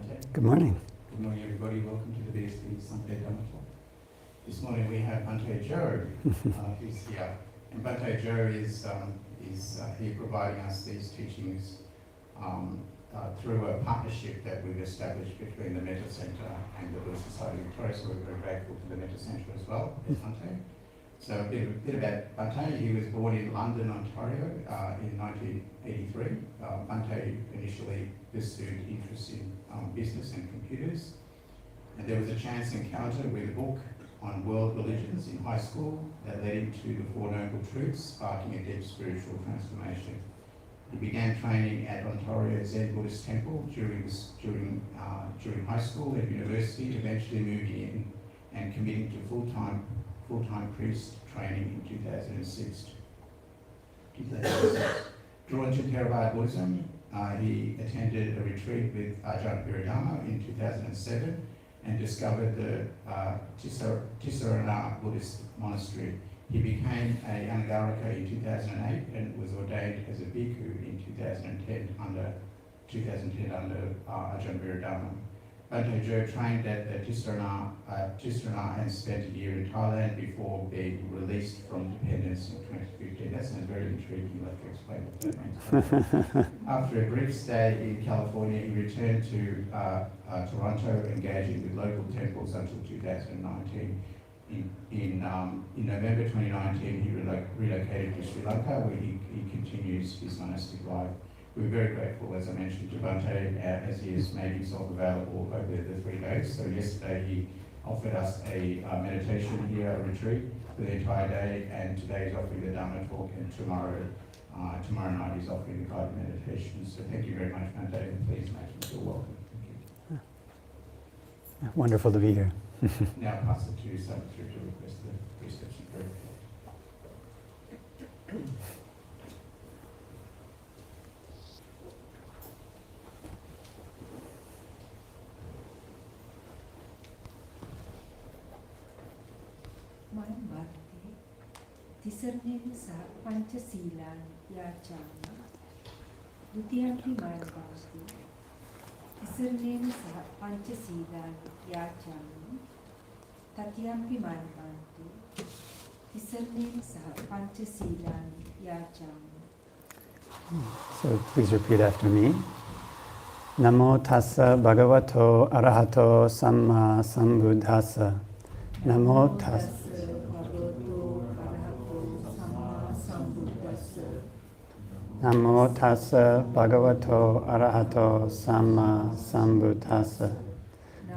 Bhante. Good morning. Good morning, everybody. Welcome to the BSB Sunday Dhamma Talk. This morning we have Bhante Joe, who's here. And Bhante Joe is here providing us these teachings through a partnership that we've established between the Metta Centre and the Buddhist Society of Victoria. So we're very grateful to the Metta Centre as well as Bhante. So a bit about Bhante. He was born in London, Ontario in 1983. Bhante initially pursued interest in business and computers. And there was a chance encounter with a book on world religions in high school that led him to the Four Noble Truths, sparking a deep spiritual transformation. He began training at Ontario Zen Buddhist Temple during high school and university, eventually moving in and committing to full-time priest training in 2006. Drawn to Theravada Buddhism, he attended a retreat with Ajahn Viradama in 2007 and discovered the Tisarana Buddhist monastery. He became a Anagarika in 2008 and was ordained as a bhikkhu in 2010 under Ajahn Viradama. Bhante Joe trained at the Tisarana and spent a year in Thailand before being released from dependence in 2015. That sounds very intriguing. You'll have to explain what that means. After a brief stay in California, he returned to Toronto, engaging with local temples until 2019. In November 2019, he relocated to Sri Lanka, where he continues his monastic life. We're very grateful, as I mentioned, to Bhante, as he has made himself available over the 3 days. So yesterday he offered us a meditation here, a retreat for the entire day, and today he's offering the Dhamma talk, and tomorrow night he's offering the guided meditation. So thank you very much, Bhante, and please make him feel welcome. Thank you. Wonderful to be here. Now I'll pass it to Samitri to request the reception prayer. මම වාර්තේ තිසරණේන සහ පංචශීලයන් යාචාමි. ဒုတိယံ මාර්ගාස්ති තිසරණේන සහ පංචශීලයන් යාචාමි. තතියම්පි මාර්ගාන්ති තිසරණේන සහ පංචශීලයන් යාචාමි. So please repeat after me. Namo tassa bhagavato arahato samma sambuddhassa. Namo tassa. Namo tassa bhagavato arahato samma sambuddhassa.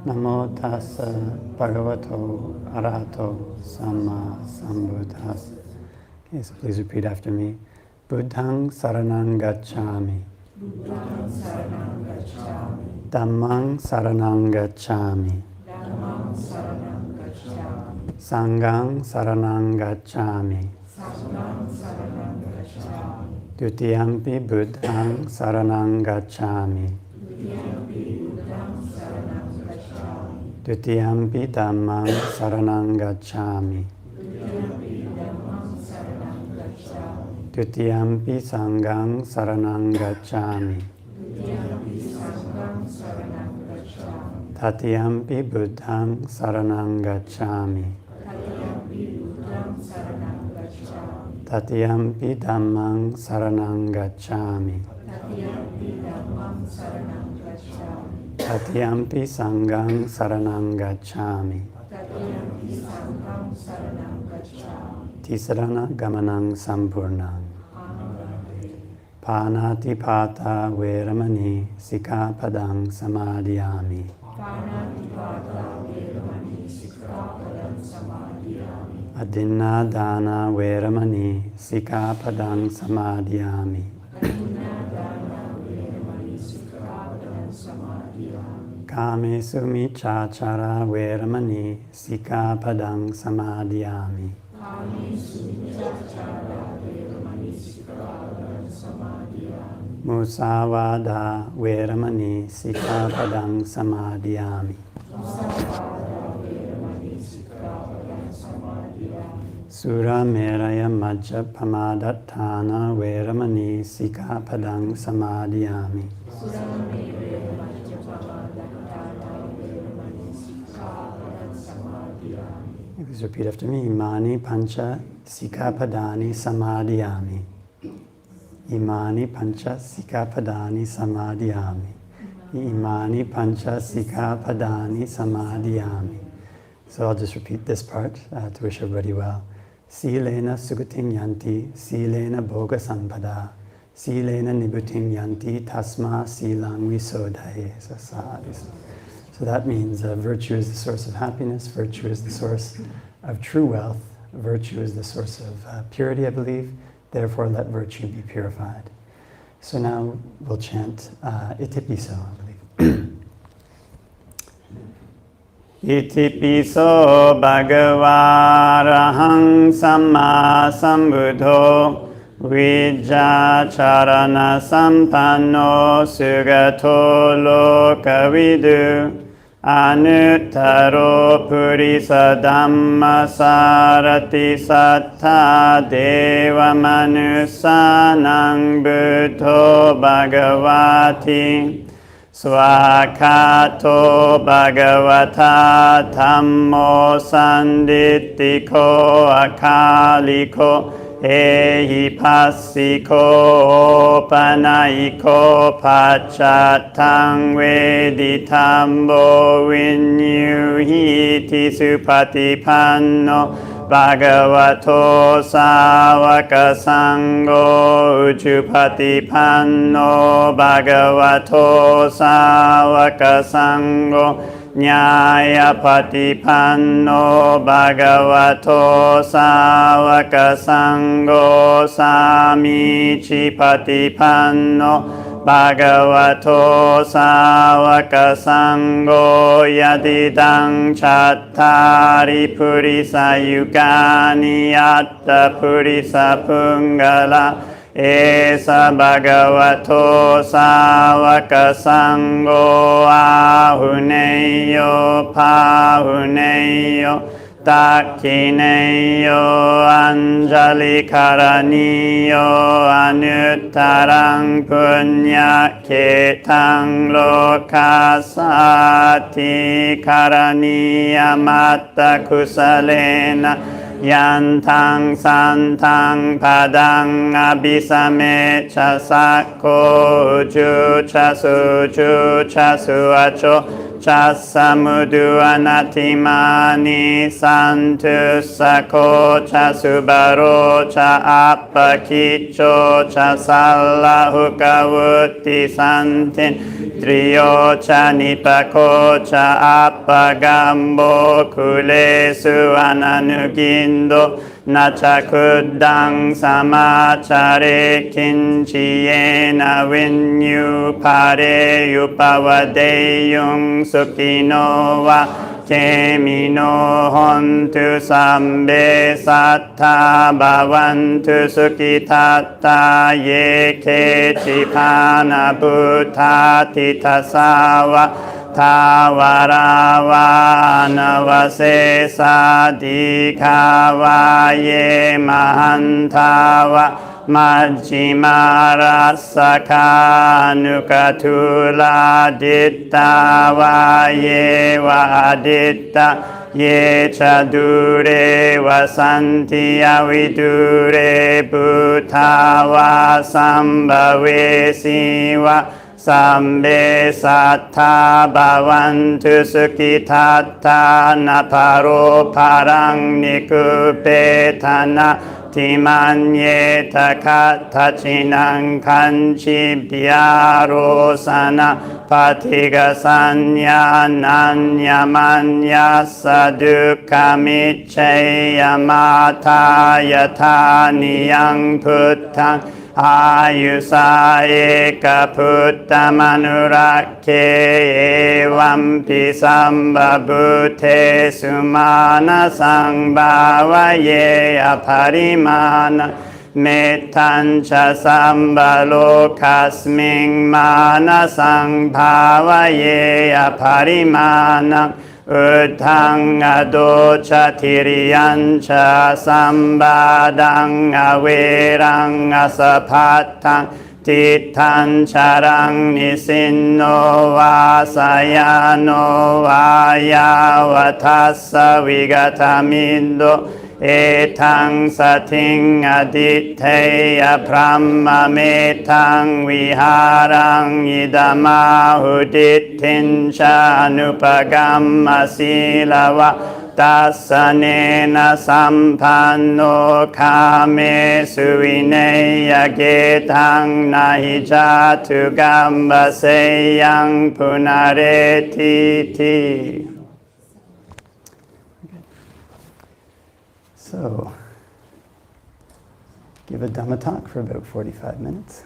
Namo tassa bhagavato arahato samma sambuddhassa. Okay, so please repeat after me. Buddhang saranang gacchami. Buddhang saranang gacchami. Dhammang saranang gacchami. Dhammang saranang gacchami. Sanghang saranang gacchami. Sanghang saranang gacchami. Dutiyampi buddhang saranang gacchami. Dutiyampi buddhang saranang gacchami. Dutiyampi dhammang saranang gacchami. Dutiyampi dhammang saranang gacchami. Dutiyampi sanghang saranang gacchami. Dutiyampi sanghang saranang gacchami. Tatiyampi buddhang saranang gacchami. Tatiyampi buddhang saranang gacchami. Tatiyampi dhammang saranang gacchami. Tatiyampi dhammang saranang gacchami. Tatiyampi sanghang saranang gacchami. Tatiyampi sanghang saranang gacchami. Tisarana gamanang sampurnang. Panati pata veramani sikapadang samadhiyami. Panatipata veramani sikkhapadang samadhiyami. Adinadana veramani sikapadang samadhiyami. Adinadana veramani sikkhapadang samadhiyami. Kamesu miccācara veramani sikapadang samadhiyami. Kamesu miccācara veramani sikkhapadang samadhiyami. Musavada veramani sikapadang samadhiyami. Musavada veramani sikkhapadang samadhiyami. Sura meraya majja pamadatthana veramani sikapadang samadhiyami. Sura meraya majja pamadatthana Please repeat after me. Imani pancha sikapadani samadhiyami. Imani pancha sikapadani samadhiyami. Imani pancha sikapadani samadhiyami. So I'll just repeat this part to wish everybody well. Silena sugatim yanti, silena bhoga sampada, silena nibutim yanti, tasma silang visodhaye. So that means virtue is the source of happiness, virtue is the source of true wealth, virtue is the source of purity, I believe, therefore let virtue be purified. So now we'll chant Itipiso, I believe. Itipiso bhagava arahang samma sambuddho vijjacharana sampanno sugato lokavidu anuttaro purisa dhamma sarati satta deva manusanang buddho bhagavati swakato bhagavata dhammo sanditiko akaliko ehi passiko panaiko pachatang veditambo vinyuhiti supatipanno bhagavato savaka sangho uchupatipanno bhagavato savaka sangho Nyaya patipanno bhagavato savaka sangho samici patipanno bhagavato savaka sangho yadidang chattari purisa yugani yatta purisa pungala Esa bhagavato savaka sangho ahuneyo pahuneyo takineyo anjali karaniyo anuttarang punya ketang lokasati karaniya matta kusalena Yantang santang padang abhisame chasako uju chasu acho chasamudu anatimani santu sako chasubaro cha apakicho chasallahu kawuti santin Trio cha nipako cha apagambo kulesu ananugindo nacha kuddang samachare kinchiyena vinyu pare upavadeyung sukino wa kemino hontu sambe satta bhavantu sukitatta ye kechipana bhutati tasawa Tavarava navase sadhikava ye mahantava majjima rasaka nukatula dittava ye vaditta ye chadure vasanti avidure bhutava sambhave siva Sambe sattha bhavantu sukhitatta naparo parang nikupetana timanyeta kattachinang kanchibhyarosana patigasanya nanyamanya sadukamicheyamata yataniyang puttang Ayusa eka puttamanurakke evampi sambhabhute sumana sangbhavaye aparimana Mettancha sambalokasming mana sangbhavaye aparimana Uddhang adocha tiriyancha sambadang averang asapatang ทิทันชารังนิสินโนวาสยานโนวายาวทัสสวิกตามินโดเอทังสทิงอดิเทยพรหมเมทังวิหารังอิดามาหุดิทินชานุปกัมมศีลวะตัสสะเนนะสัมปันโนคาเมสุวินัยเกตังนาหิจาตุกัมบะเสยังปุนาเรติติ So, give a Dhamma talk for about 45 minutes.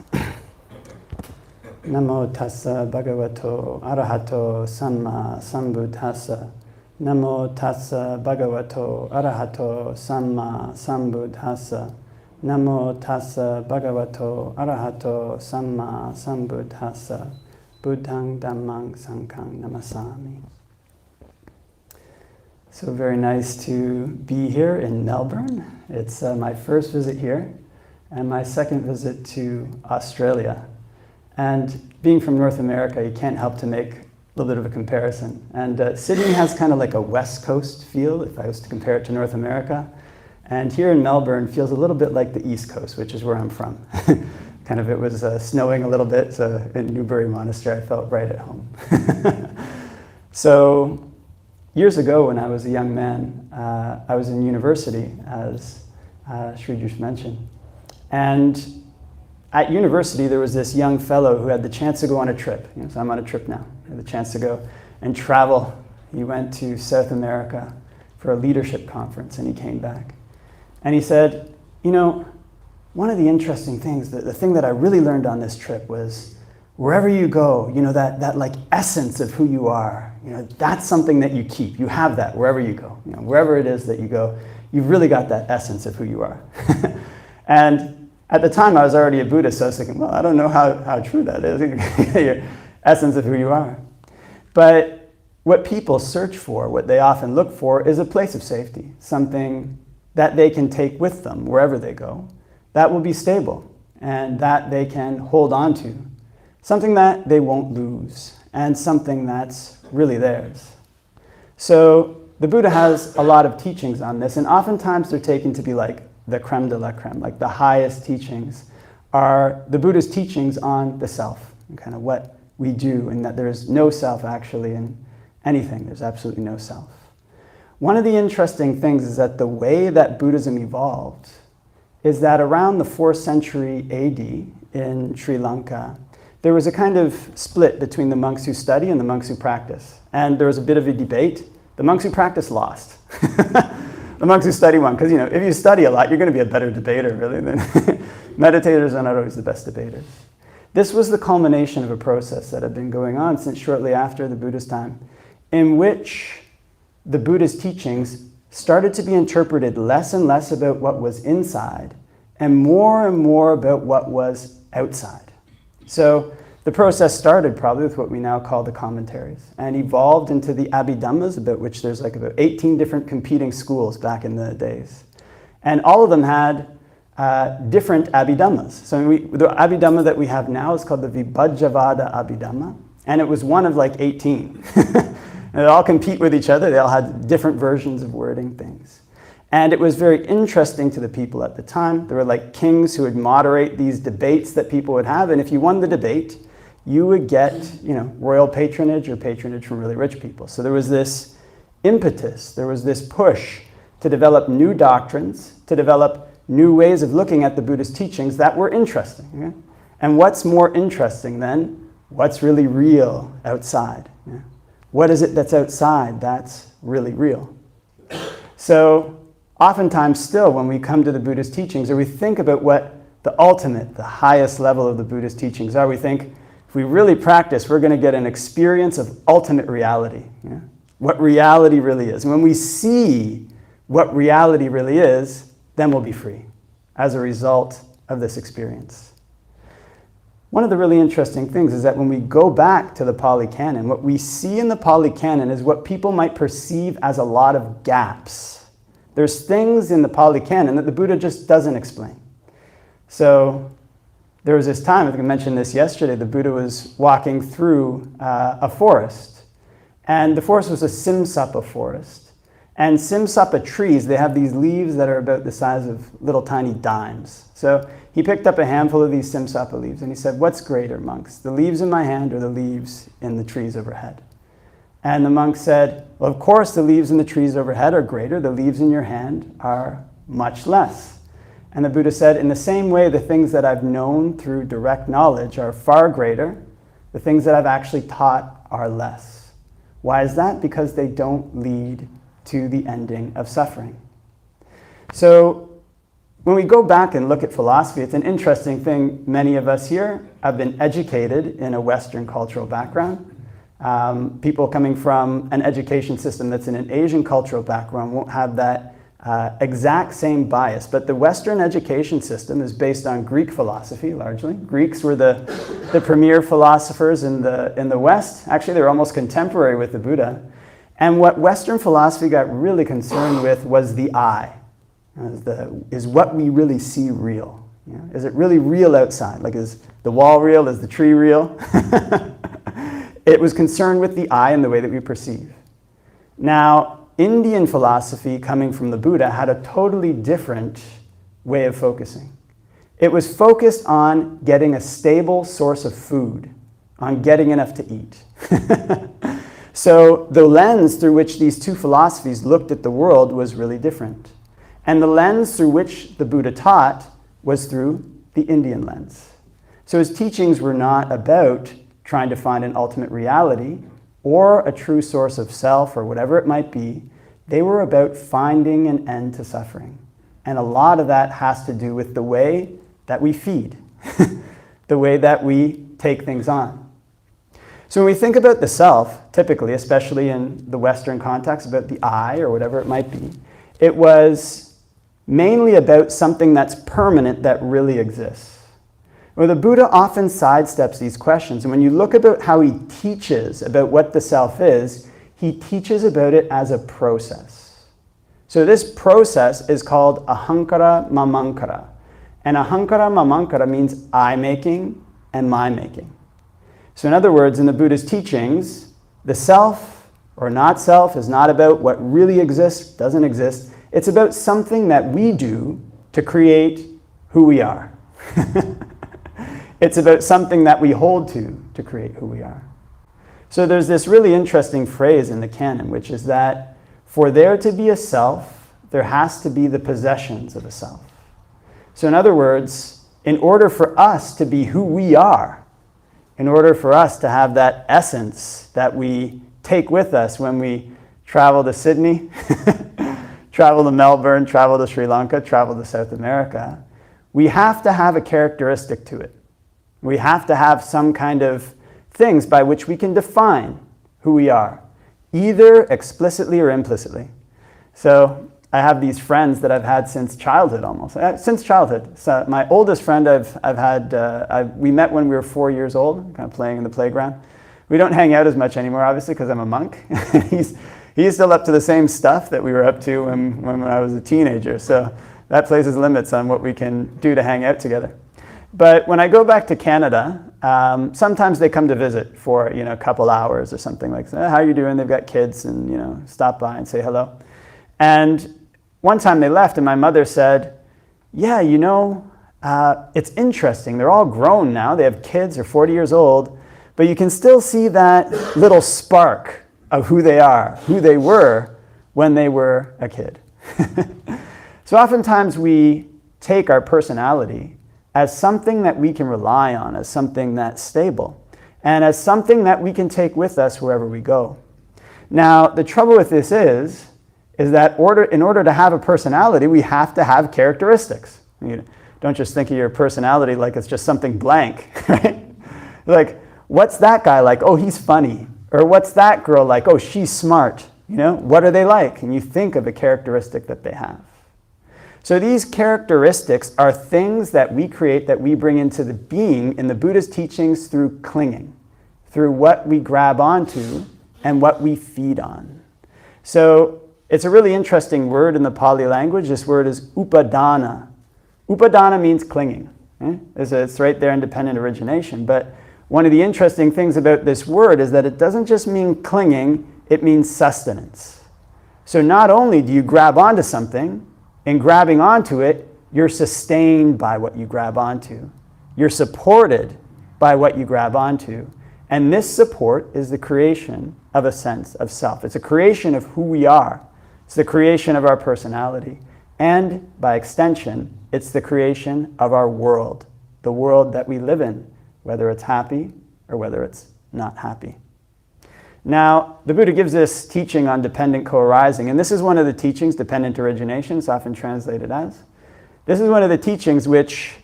Namo tassa bhagavato arahato samma sambuddhassa. Namo tassa bhagavato arahato samma sambuddhassa. Namo tassa bhagavato arahato samma sambuddhassa. Buddhang dhammang sanghang namasami. So very nice to be here in Melbourne. It's my first visit here and my second visit to Australia. And being from North America, you can't help to make a little bit of a comparison. And Sydney has kind of like a West Coast feel, if I was to compare it to North America. And here in Melbourne feels a little bit like the East Coast, which is where I'm from. Kind of, it was snowing a little bit, so in Newbury Monastery, I felt right at home. So, years ago, when I was a young man, I was in university, as Sri just mentioned. And at university, there was this young fellow who had the chance to go on a trip. So I'm on a trip now. I had the chance to go and travel. He went to South America for a leadership conference, and he came back. And he said, one of the interesting things, the thing that I really learned on this trip was, wherever you go, that like essence of who you are, that's something that you keep. You have that wherever you go. Wherever it is that you go, you've really got that essence of who you are. And at the time, I was already a Buddhist, so I was thinking, well, I don't know how true that is, your essence of who you are. But what people search for, what they often look for, is a place of safety, something that they can take with them wherever they go, that will be stable, and that they can hold on to, something that they won't lose, and something that's really theirs. So the Buddha has a lot of teachings on this, and oftentimes they're taken to be like the creme de la creme, like the highest teachings are the Buddha's teachings on the self, and kind of what we do, and that there's no self actually in anything. There's absolutely no self. One of the interesting things is that the way that Buddhism evolved is that around the 4th century AD in Sri Lanka, there was a kind of split between the monks who study and the monks who practice. And there was a bit of a debate. The monks who practice lost. The monks who study won. Because, if you study a lot, you're going to be a better debater, really. Than meditators are not always the best debaters. This was the culmination of a process that had been going on since shortly after the Buddha's time, in which the Buddha's teachings started to be interpreted less and less about what was inside and more about what was outside. So the process started probably with what we now call the commentaries and evolved into the Abhidhammas, about which there's like about 18 different competing schools back in the days. And all of them had different Abhidhammas. So the Abhidhamma that we have now is called the Vibhajyavada Abhidhamma, and it was one of like 18. And they all compete with each other. They all had different versions of wording things. And it was very interesting to the people at the time. There were like kings who would moderate these debates that people would have. And if you won the debate, you would get, royal patronage or patronage from really rich people. So there was this impetus, there was this push to develop new doctrines, to develop new ways of looking at the Buddhist teachings that were interesting. Okay? And what's more interesting than what's really real outside? Yeah? What is it that's outside that's really real? So oftentimes still when we come to the Buddhist teachings, or we think about what the ultimate, the highest level of the Buddhist teachings are, we think if we really practice, we're going to get an experience of ultimate reality. Yeah? What reality really is. And when we see what reality really is, then we'll be free as a result of this experience. One of the really interesting things is that when we go back to the Pali Canon, what we see in the Pali Canon is what people might perceive as a lot of gaps. There's things in the Pali Canon that the Buddha just doesn't explain. So there was this time, I think I mentioned this yesterday, the Buddha was walking through a forest. And the forest was a Simsapa forest. And Simsapa trees, they have these leaves that are about the size of little tiny dimes. So he picked up a handful of these Simsapa leaves and he said, "What's greater, monks, the leaves in my hand or the leaves in the trees overhead?" And the monk said, "Well, of course the leaves in the trees overhead are greater. The leaves in your hand are much less." And the Buddha said, "In the same way, the things that I've known through direct knowledge are far greater. The things that I've actually taught are less." Why is that? Because they don't lead to the ending of suffering. So when we go back and look at philosophy, it's an interesting thing. Many of us here have been educated in a Western cultural background. People coming from an education system that's in an Asian cultural background won't have that exact same bias. But the Western education system is based on Greek philosophy, largely. Greeks were the premier philosophers in the West. Actually, they were almost contemporary with the Buddha. And what Western philosophy got really concerned with was the I. Is what we really see real? You know, is it really real outside? Like, is the wall real? Is the tree real? It was concerned with the I and the way that we perceive. Now, Indian philosophy coming from the Buddha had a totally different way of focusing. It was focused on getting a stable source of food, on getting enough to eat. So the lens through which these two philosophies looked at the world was really different. And the lens through which the Buddha taught was through the Indian lens. So his teachings were not about trying to find an ultimate reality or a true source of self or whatever it might be. They were about finding an end to suffering. And a lot of that has to do with the way that we feed, the way that we take things on. So when we think about the self, typically, especially in the Western context, about the I or whatever it might be, it was mainly about something that's permanent that really exists. Well, the Buddha often sidesteps these questions. And when you look about how he teaches about what the self is, he teaches about it as a process. So this process is called ahankara mamankara. And ahankara mamankara means I-making and my-making. So in other words, in the Buddha's teachings, the self or not self is not about what really exists, doesn't exist. It's about something that we do to create who we are. It's about something that we hold to create who we are. So there's this really interesting phrase in the canon, which is that for there to be a self, there has to be the possessions of a self. So in other words, in order for us to be who we are, in order for us to have that essence that we take with us when we travel to Sydney, travel to Melbourne, travel to Sri Lanka, travel to South America, we have to have a characteristic to it. We have to have some kind of things by which we can define who we are, either explicitly or implicitly. So I have these friends that I've had since childhood almost. Since childhood. So my oldest friend we met when we were 4 years old, kind of playing in the playground. We don't hang out as much anymore, obviously, because I'm a monk. He's still up to the same stuff that we were up to when I was a teenager. So that places limits on what we can do to hang out together. But when I go back to Canada, sometimes they come to visit for a couple hours or something like that. How are you doing? They've got kids, and stop by and say hello. And one time they left, and my mother said, "Yeah, it's interesting. They're all grown now. They have kids. They're 40 years old, but you can still see that little spark of who they are, who they were when they were a kid." So oftentimes we take our personality as something that we can rely on, as something that's stable, and as something that we can take with us wherever we go. Now, the trouble with this is that in order to have a personality, we have to have characteristics. Don't just think of your personality like it's just something blank, right? Like, what's that guy like? Oh, he's funny. Or what's that girl like? Oh, she's smart. What are they like? And you think of a characteristic that they have. So these characteristics are things that we create, that we bring into the being in the Buddha's teachings through clinging, through what we grab onto and what we feed on. So it's a really interesting word in the Pali language. This word is upadana. Upadana means clinging. It's right there in dependent origination. But one of the interesting things about this word is that it doesn't just mean clinging, it means sustenance. So not only do you grab onto something, in grabbing onto it, you're sustained by what you grab onto. You're supported by what you grab onto. And this support is the creation of a sense of self. It's a creation of who we are. It's the creation of our personality. And by extension, it's the creation of our world, the world that we live in, whether it's happy or whether it's not happy. Now, the Buddha gives this teaching on dependent co-arising, and this is one of the teachings, dependent origination, it's often translated as. This is one of the teachings which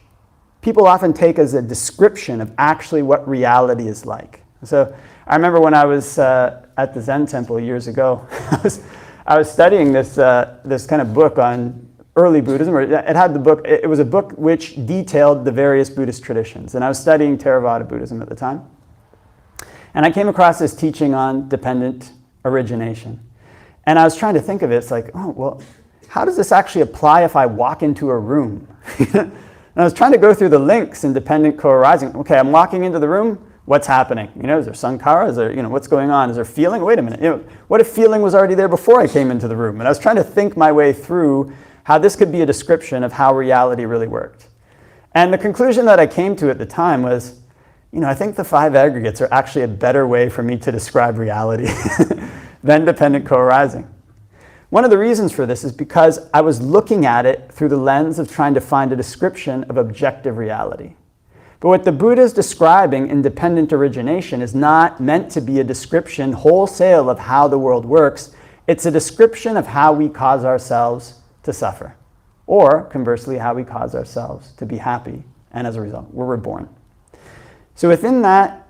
people often take as a description of actually what reality is like. So I remember when I was at the Zen temple years ago, I was studying this kind of book on early Buddhism. It was a book which detailed the various Buddhist traditions, and I was studying Theravada Buddhism at the time. And I came across this teaching on dependent origination. And I was trying to think of it, it's like, oh, well, how does this actually apply if I walk into a room? And I was trying to go through the links in dependent co-arising. Okay, I'm walking into the room, what's happening? Is there sankhara? Is there, what's going on? Is there feeling? Wait a minute, what if feeling was already there before I came into the room? And I was trying to think my way through how this could be a description of how reality really worked. And the conclusion that I came to at the time was, I think the 5 aggregates are actually a better way for me to describe reality than dependent co-arising. One of the reasons for this is because I was looking at it through the lens of trying to find a description of objective reality. But what the Buddha is describing in dependent origination is not meant to be a description wholesale of how the world works. It's a description of how we cause ourselves to suffer, or conversely, how we cause ourselves to be happy, and as a result, we're reborn. So within that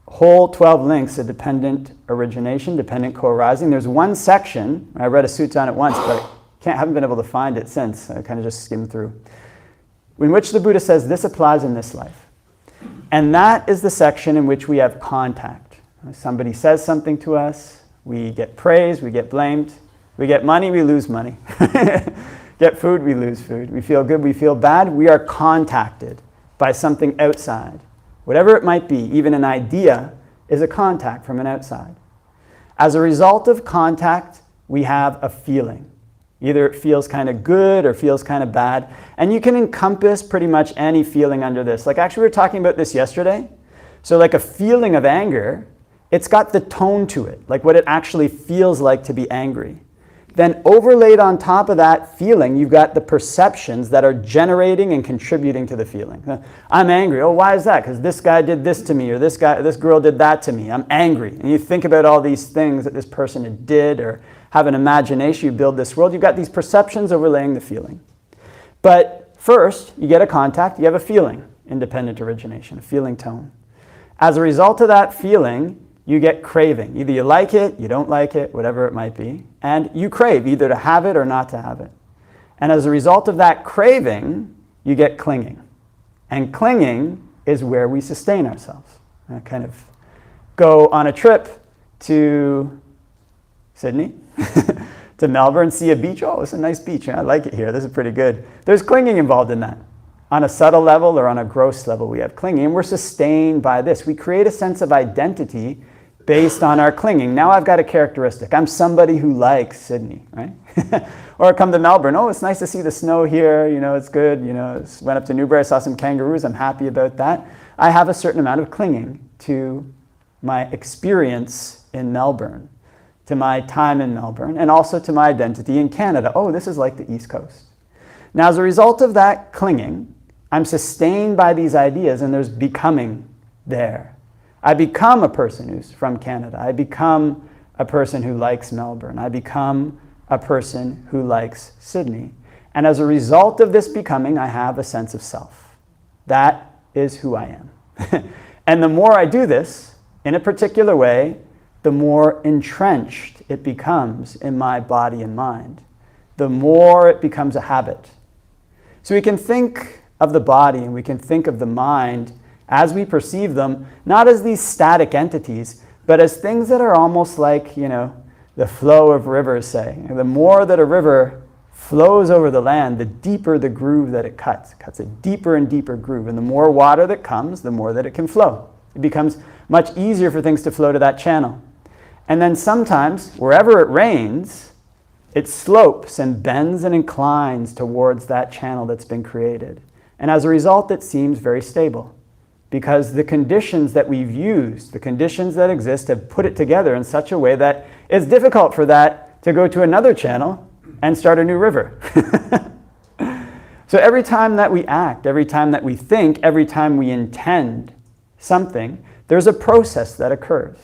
whole 12 links of dependent origination, dependent co-arising, there's one section, I read a sutta on it once, but haven't been able to find it since, I kind of just skimmed through, in which the Buddha says this applies in this life. And that is the section in which we have contact. Somebody says something to us, we get praised, we get blamed, we get money, we lose money. Get food, we lose food. We feel good, we feel bad. We are contacted by something outside. Whatever it might be, even an idea is a contact from an outside. As a result of contact, we have a feeling. Either it feels kind of good or feels kind of bad. And you can encompass pretty much any feeling under this. Like actually we were talking about this yesterday. So like a feeling of anger, it's got the tone to it, like what it actually feels like to be angry. Then overlaid on top of that feeling, you've got the perceptions that are generating and contributing to the feeling. I'm angry. Oh, why is that? Because this guy did this to me, or this girl did that to me. I'm angry. And you think about all these things that this person did, or have an imagination, you build this world. You've got these perceptions overlaying the feeling. But first, you get a contact, you have a feeling, independent origination, a feeling tone. As a result of that feeling, you get craving. Either you like it, you don't like it, whatever it might be. And you crave either to have it or not to have it. And as a result of that craving, you get clinging. And clinging is where we sustain ourselves. I kind of go on a trip to Sydney, to Melbourne, see a beach. Oh, it's a nice beach. I like it here. This is pretty good. There's clinging involved in that. On a subtle level or on a gross level, we have clinging. And we're sustained by this. We create a sense of identity based on our clinging. Now I've got a characteristic. I'm somebody who likes Sydney, right? Or I come to Melbourne. Oh, it's nice to see the snow here. It's good. Went up to Newbury, saw some kangaroos. I'm happy about that. I have a certain amount of clinging to my experience in Melbourne, to my time in Melbourne, and also to my identity in Canada. Oh, this is like the East Coast. Now, as a result of that clinging, I'm sustained by these ideas, and there's becoming there. I become a person who's from Canada. I become a person who likes Melbourne. I become a person who likes Sydney. And as a result of this becoming, I have a sense of self. That is who I am. And the more I do this in a particular way, the more entrenched it becomes in my body and mind. The more it becomes a habit. So we can think of the body and we can think of the mind as we perceive them, not as these static entities, but as things that are almost like, the flow of rivers, say. The more that a river flows over the land, the deeper the groove that it cuts. It cuts a deeper and deeper groove. And the more water that comes, the more that it can flow. It becomes much easier for things to flow to that channel. And then sometimes, wherever it rains, it slopes and bends and inclines towards that channel that's been created. And as a result, it seems very stable. Because the conditions that we've used, the conditions that exist, have put it together in such a way that it's difficult for that to go to another channel and start a new river. So every time that we act, every time that we think, every time we intend something, there's a process that occurs,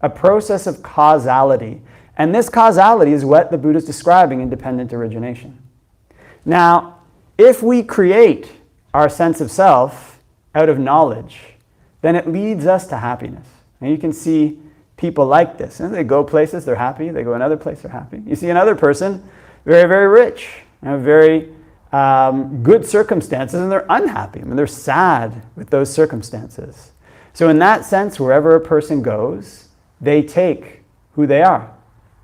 a process of causality. And this causality is what the Buddha is describing in dependent origination. Now, if we create our sense of self out of knowledge, then it leads us to happiness. And you can see people like this. And they go places, they're happy. They go another place, they're happy. You see another person, very, very rich, very good circumstances, and they're unhappy. I mean, they're sad with those circumstances. So in that sense, wherever a person goes, they take who they are.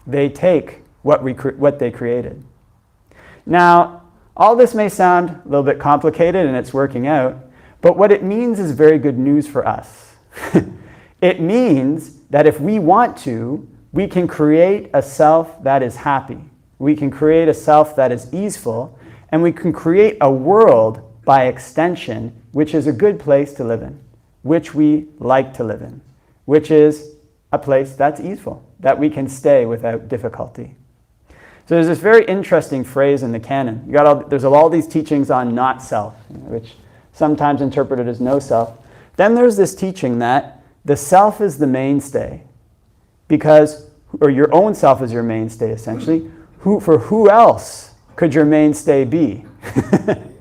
They take what they created. Now, all this may sound a little bit complicated, and it's working out, but what it means is very good news for us. It means that if we want to, we can create a self that is happy. We can create a self that is easeful, and we can create a world by extension, which is a good place to live in, which we like to live in, which is a place that's easeful, that we can stay without difficulty. So there's this very interesting phrase in the canon. There's all these teachings on not self, which sometimes interpreted as no self. Then there's this teaching that the self is the mainstay, or your own self is your mainstay, essentially. For who else could your mainstay be?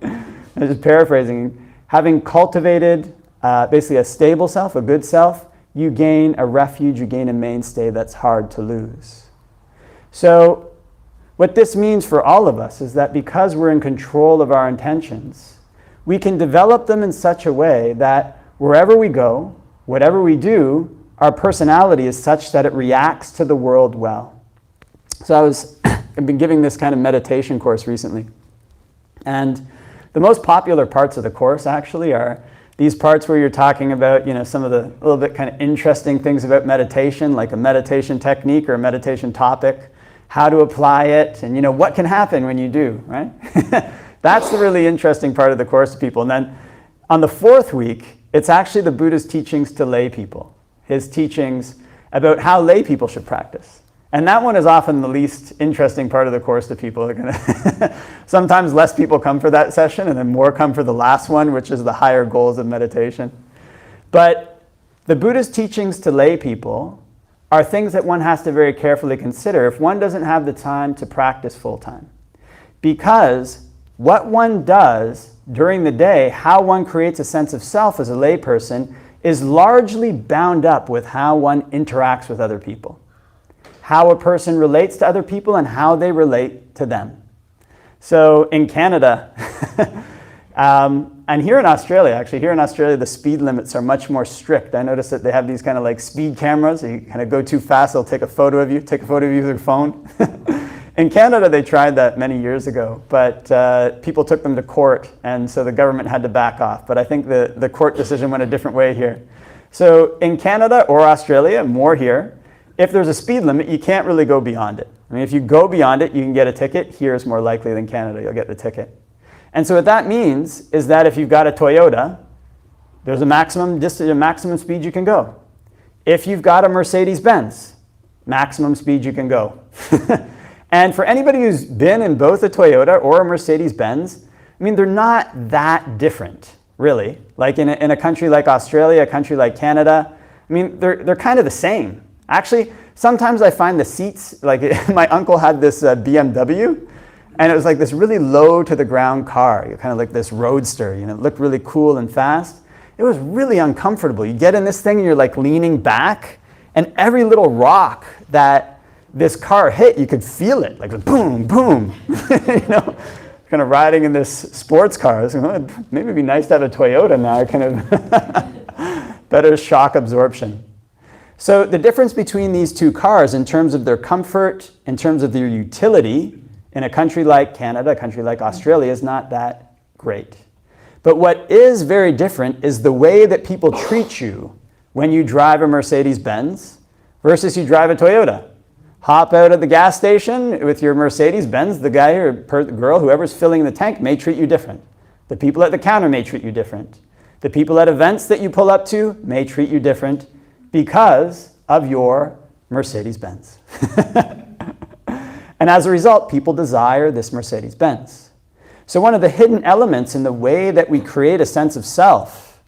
I'm just paraphrasing. Having cultivated basically a stable self, a good self, you gain a refuge, you gain a mainstay that's hard to lose. So what this means for all of us is that because we're in control of our intentions, we can develop them in such a way that wherever we go, whatever we do, our personality is such that it reacts to the world well. So I've been giving this kind of meditation course recently. And the most popular parts of the course actually are these parts where you're talking about, some of the little bit kind of interesting things about meditation, like a meditation technique or a meditation topic, how to apply it, and what can happen when you do, right? That's the really interesting part of the course to people. And then on the fourth week, it's actually the Buddha's teachings to lay people, his teachings about how lay people should practice. And that one is often the least interesting part of the course to people. Sometimes less people come for that session, and then more come for the last one, which is the higher goals of meditation. But the Buddha's teachings to lay people are things that one has to very carefully consider if one doesn't have the time to practice full time. Because what one does during the day, how one creates a sense of self as a layperson, is largely bound up with how one interacts with other people. How a person relates to other people and how they relate to them. So in Canada, and here in Australia, the speed limits are much more strict. I noticed that they have these kind of like speed cameras. You kind of go too fast, they'll take a photo of you with their phone. In Canada, they tried that many years ago, but people took them to court, and so the government had to back off. But I think the court decision went a different way here. So in Canada or Australia, more here, if there's a speed limit, you can't really go beyond it. I mean, if you go beyond it, you can get a ticket. Here is more likely than Canada, you'll get the ticket. And so what that means is that if you've got a Toyota, there's a maximum speed you can go. If you've got a Mercedes-Benz, maximum speed you can go. And for anybody who's been in both a Toyota or a Mercedes-Benz, I mean, they're not that different, really. Like in a country like Australia, a country like Canada, I mean, they're kind of the same. Actually, sometimes I find the seats, like my uncle had this BMW, and it was like this really low to the ground car, kind of like this roadster, it looked really cool and fast. It was really uncomfortable. You get in this thing and you're like leaning back, and every little rock that this car hit, you could feel it, like boom, boom, kind of riding in this sports car. Maybe it'd be nice to have a Toyota now, kind of better shock absorption. So the difference between these two cars in terms of their comfort, in terms of their utility, in a country like Canada, a country like Australia, is not that great. But what is very different is the way that people treat you when you drive a Mercedes-Benz versus you drive a Toyota. Hop out at the gas station with your Mercedes-Benz, the guy or girl, whoever's filling the tank may treat you different. The people at the counter may treat you different. The people at events that you pull up to may treat you different because of your Mercedes-Benz. And as a result, people desire this Mercedes-Benz. So one of the hidden elements in the way that we create a sense of self,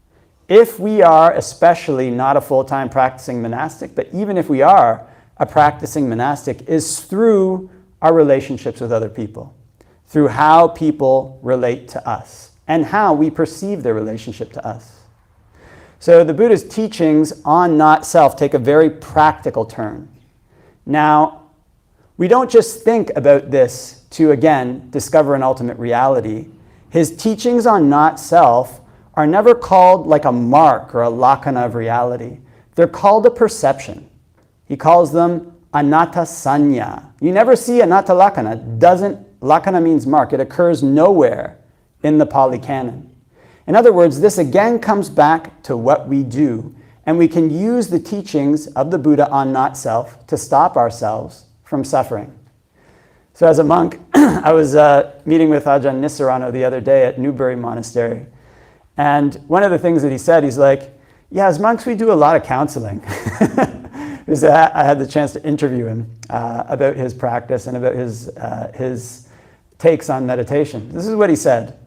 if we are especially not a full-time practicing monastic, but even if we are a practicing monastic, is through our relationships with other people, through how people relate to us and how we perceive their relationship to us. So the Buddha's teachings on not self take a very practical turn. Now, we don't just think about this to, again, discover an ultimate reality. His teachings on not self are never called like a mark or a lakkhana of reality. They're called a perception. He calls them anatta sanya. You never see anatta lakkhana. Lakkhana means mark. It occurs nowhere in the Pali Canon. In other words, this again comes back to what we do, and we can use the teachings of the Buddha on not self to stop ourselves from suffering. So as a monk, I was meeting with Ajahn Nisarano the other day at Newbury Monastery. And one of the things that he said, he's like, yeah, as monks we do a lot of counseling. Because I had the chance to interview him about his practice and about his takes on meditation. This is what he said.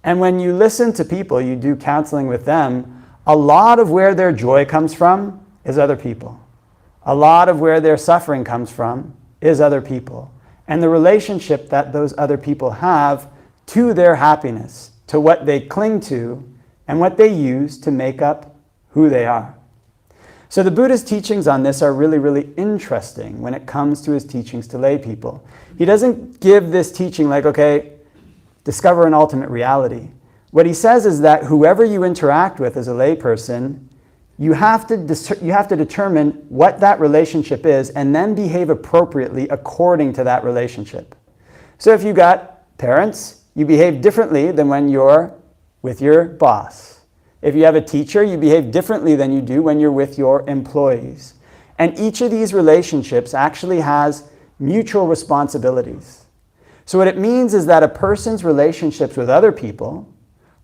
And when you listen to people, you do counseling with them, a lot of where their joy comes from is other people. A lot of where their suffering comes from is other people. And the relationship that those other people have to their happiness, to what they cling to, and what they use to make up who they are. So the Buddha's teachings on this are really, really interesting when it comes to his teachings to lay people. He doesn't give this teaching like, okay, discover an ultimate reality. What he says is that whoever you interact with as a lay person, you have to determine what that relationship is and then behave appropriately according to that relationship. So if you got parents, you behave differently than when you're with your boss. If you have a teacher, you behave differently than you do when you're with your employees. And each of these relationships actually has mutual responsibilities. So what it means is that a person's relationships with other people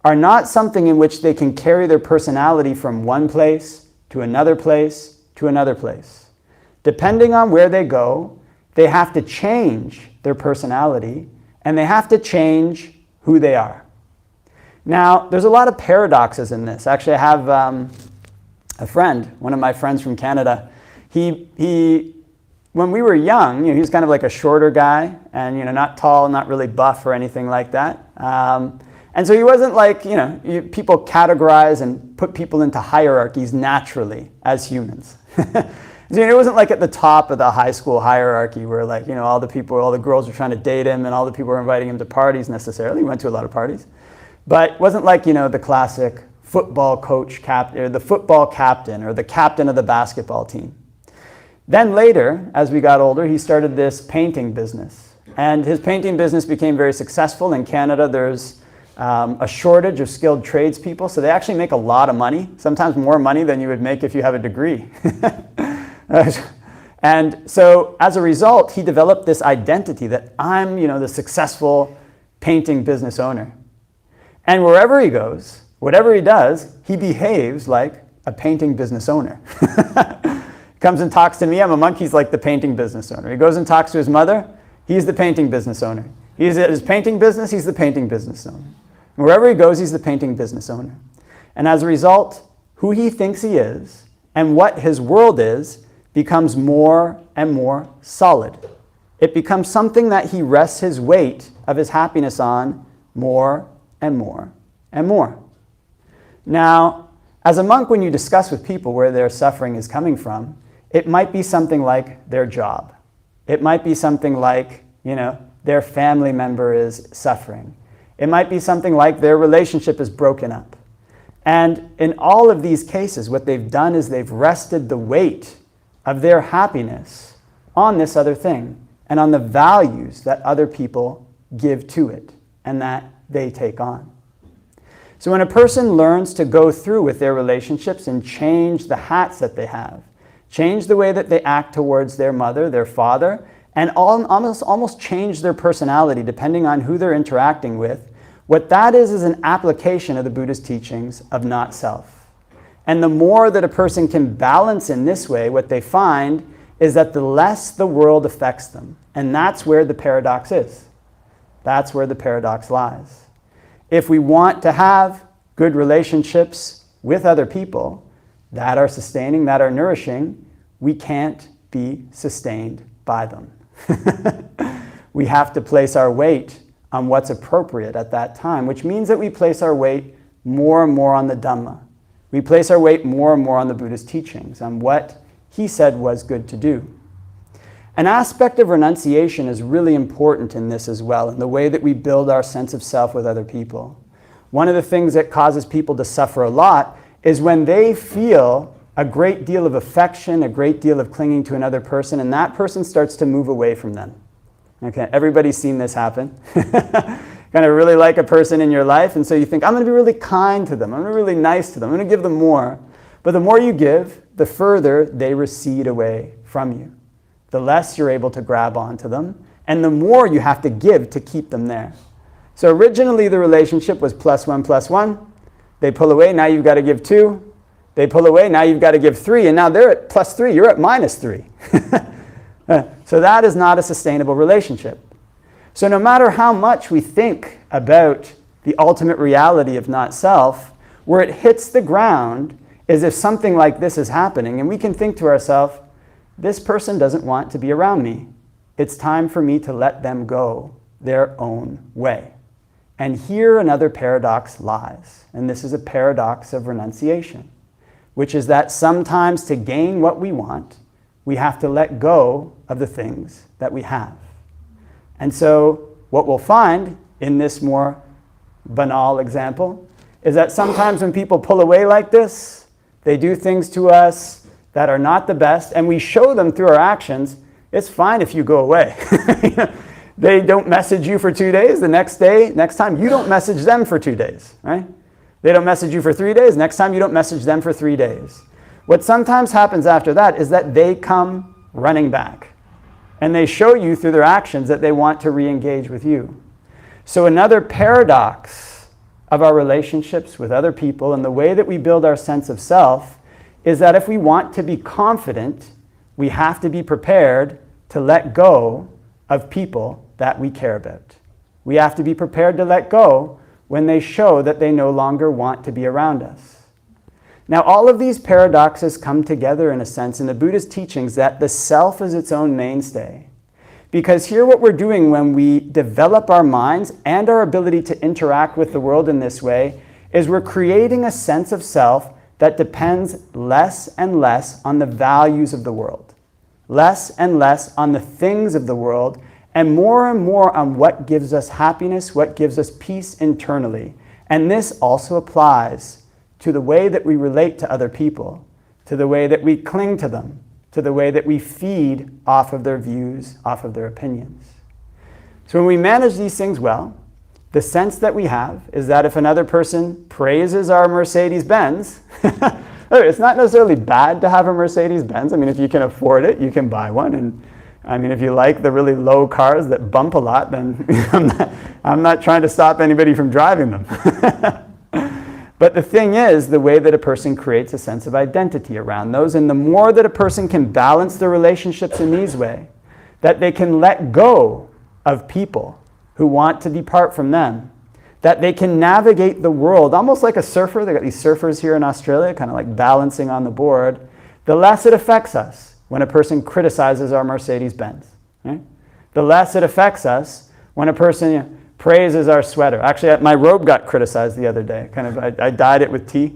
are not something in which they can carry their personality from one place to another place to another place. Depending on where they go, they have to change their personality and they have to change who they are. Now, there's a lot of paradoxes in this. Actually, I have a friend, one of my friends from Canada. He when we were young, he was kind of like a shorter guy and not tall, not really buff or anything like that. And so he wasn't like, people categorize and put people into hierarchies naturally as humans. It wasn't like at the top of the high school hierarchy where all the girls were trying to date him and all the people were inviting him to parties necessarily. He went to a lot of parties. But it wasn't like, the classic football coach captain or the football captain or the captain of the basketball team. Then later, as we got older, he started this painting business. And his painting business became very successful. In Canada, there's a shortage of skilled tradespeople, so they actually make a lot of money, sometimes more money than you would make if you have a degree. And so as a result, he developed this identity that I'm, the successful painting business owner. And wherever he goes, whatever he does, he behaves like a painting business owner. Comes and talks to me, I'm a monk, he's like the painting business owner. He goes and talks to his mother, he's the painting business owner. He's at his painting business, he's the painting business owner. And wherever he goes, he's the painting business owner. And as a result, who he thinks he is and what his world is becomes more and more solid. It becomes something that he rests his weight of his happiness on more and more and more. Now, as a monk, when you discuss with people where their suffering is coming from, it might be something like their job. It might be something like, their family member is suffering. It might be something like their relationship is broken up. And in all of these cases, what they've done is they've rested the weight of their happiness on this other thing. and on the values that other people give to it and that they take on. So when a person learns to go through with their relationships and change the hats that they have, change the way that they act towards their mother, their father, and almost change their personality depending on who they're interacting with, what that is an application of the Buddha's teachings of not self. And the more that a person can balance in this way, what they find is that the less the world affects them. And that's where the paradox is. That's where the paradox lies. If we want to have good relationships with other people that are sustaining, that are nourishing, we can't be sustained by them. We have to place our weight on what's appropriate at that time, which means that we place our weight more and more on the Dhamma. We place our weight more and more on the Buddha's teachings, on what he said was good to do. An aspect of renunciation is really important in this as well, in the way that we build our sense of self with other people. One of the things that causes people to suffer a lot is when they feel a great deal of affection, a great deal of clinging to another person, and that person starts to move away from them. Okay, everybody's seen this happen. Kind of really like a person in your life, and so you think, I'm going to be really kind to them, I'm going to be really nice to them, I'm going to give them more. But the more you give, the further they recede away from you. The less you're able to grab onto them, and the more you have to give to keep them there. So originally the relationship was +1 +1. They pull away, now you've got to give 2. They pull away, now you've got to give 3, and now they're at +3, you're at -3. So that is not a sustainable relationship. So no matter how much we think about the ultimate reality of not self, where it hits the ground is if something like this is happening, and we can think to ourselves, this person doesn't want to be around me. It's time for me to let them go their own way. And here another paradox lies, and this is a paradox of renunciation, which is that sometimes to gain what we want, we have to let go of the things that we have. And so what we'll find in this more banal example is that sometimes when people pull away like this, they do things to us that are not the best, and we show them through our actions, it's fine if you go away. They don't message you for 2 days, the next time you don't message them for 2 days, right? They don't message you for 3 days, next time you don't message them for 3 days. What sometimes happens after that is that they come running back. And they show you through their actions that they want to re-engage with you. So another paradox of our relationships with other people and the way that we build our sense of self is that if we want to be confident, we have to be prepared to let go of people that we care about. We have to be prepared to let go when they show that they no longer want to be around us. Now, all of these paradoxes come together in a sense in the Buddha's teachings that the self is its own mainstay. Because here what we're doing when we develop our minds and our ability to interact with the world in this way is we're creating a sense of self that depends less and less on the values of the world, less and less on the things of the world, and more on what gives us happiness, what gives us peace internally. And this also applies to the way that we relate to other people, to the way that we cling to them, to the way that we feed off of their views, off of their opinions. So when we manage these things well, the sense that we have is that if another person praises our Mercedes-Benz, it's not necessarily bad to have a Mercedes-Benz. I mean, if you can afford it, you can buy one. And I mean, if you like the really low cars that bump a lot, then I'm not trying to stop anybody from driving them. But the thing is, the way that a person creates a sense of identity around those, and the more that a person can balance their relationships in these ways, that they can let go of people who want to depart from them, that they can navigate the world, almost like a surfer. They've got these surfers here in Australia, kind of like balancing on the board, the less it affects us when a person criticizes our Mercedes-Benz. Right? The less it affects us when a person praises our sweater. Actually, my robe got criticized the other day. I dyed it with tea.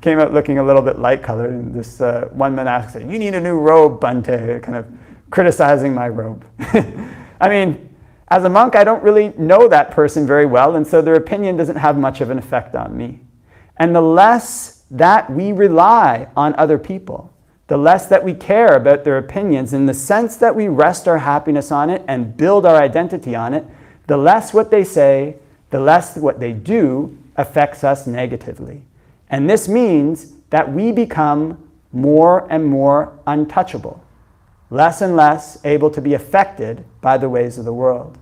Came out looking a little bit light-colored, and this one man asked, "You need a new robe, Bante," kind of criticizing my robe. I mean, as a monk, I don't really know that person very well, and so their opinion doesn't have much of an effect on me. And the less that we rely on other people, the less that we care about their opinions, in the sense that we rest our happiness on it and build our identity on it, the less what they say, the less what they do affects us negatively. And this means that we become more and more untouchable, less and less able to be affected by the ways of the world.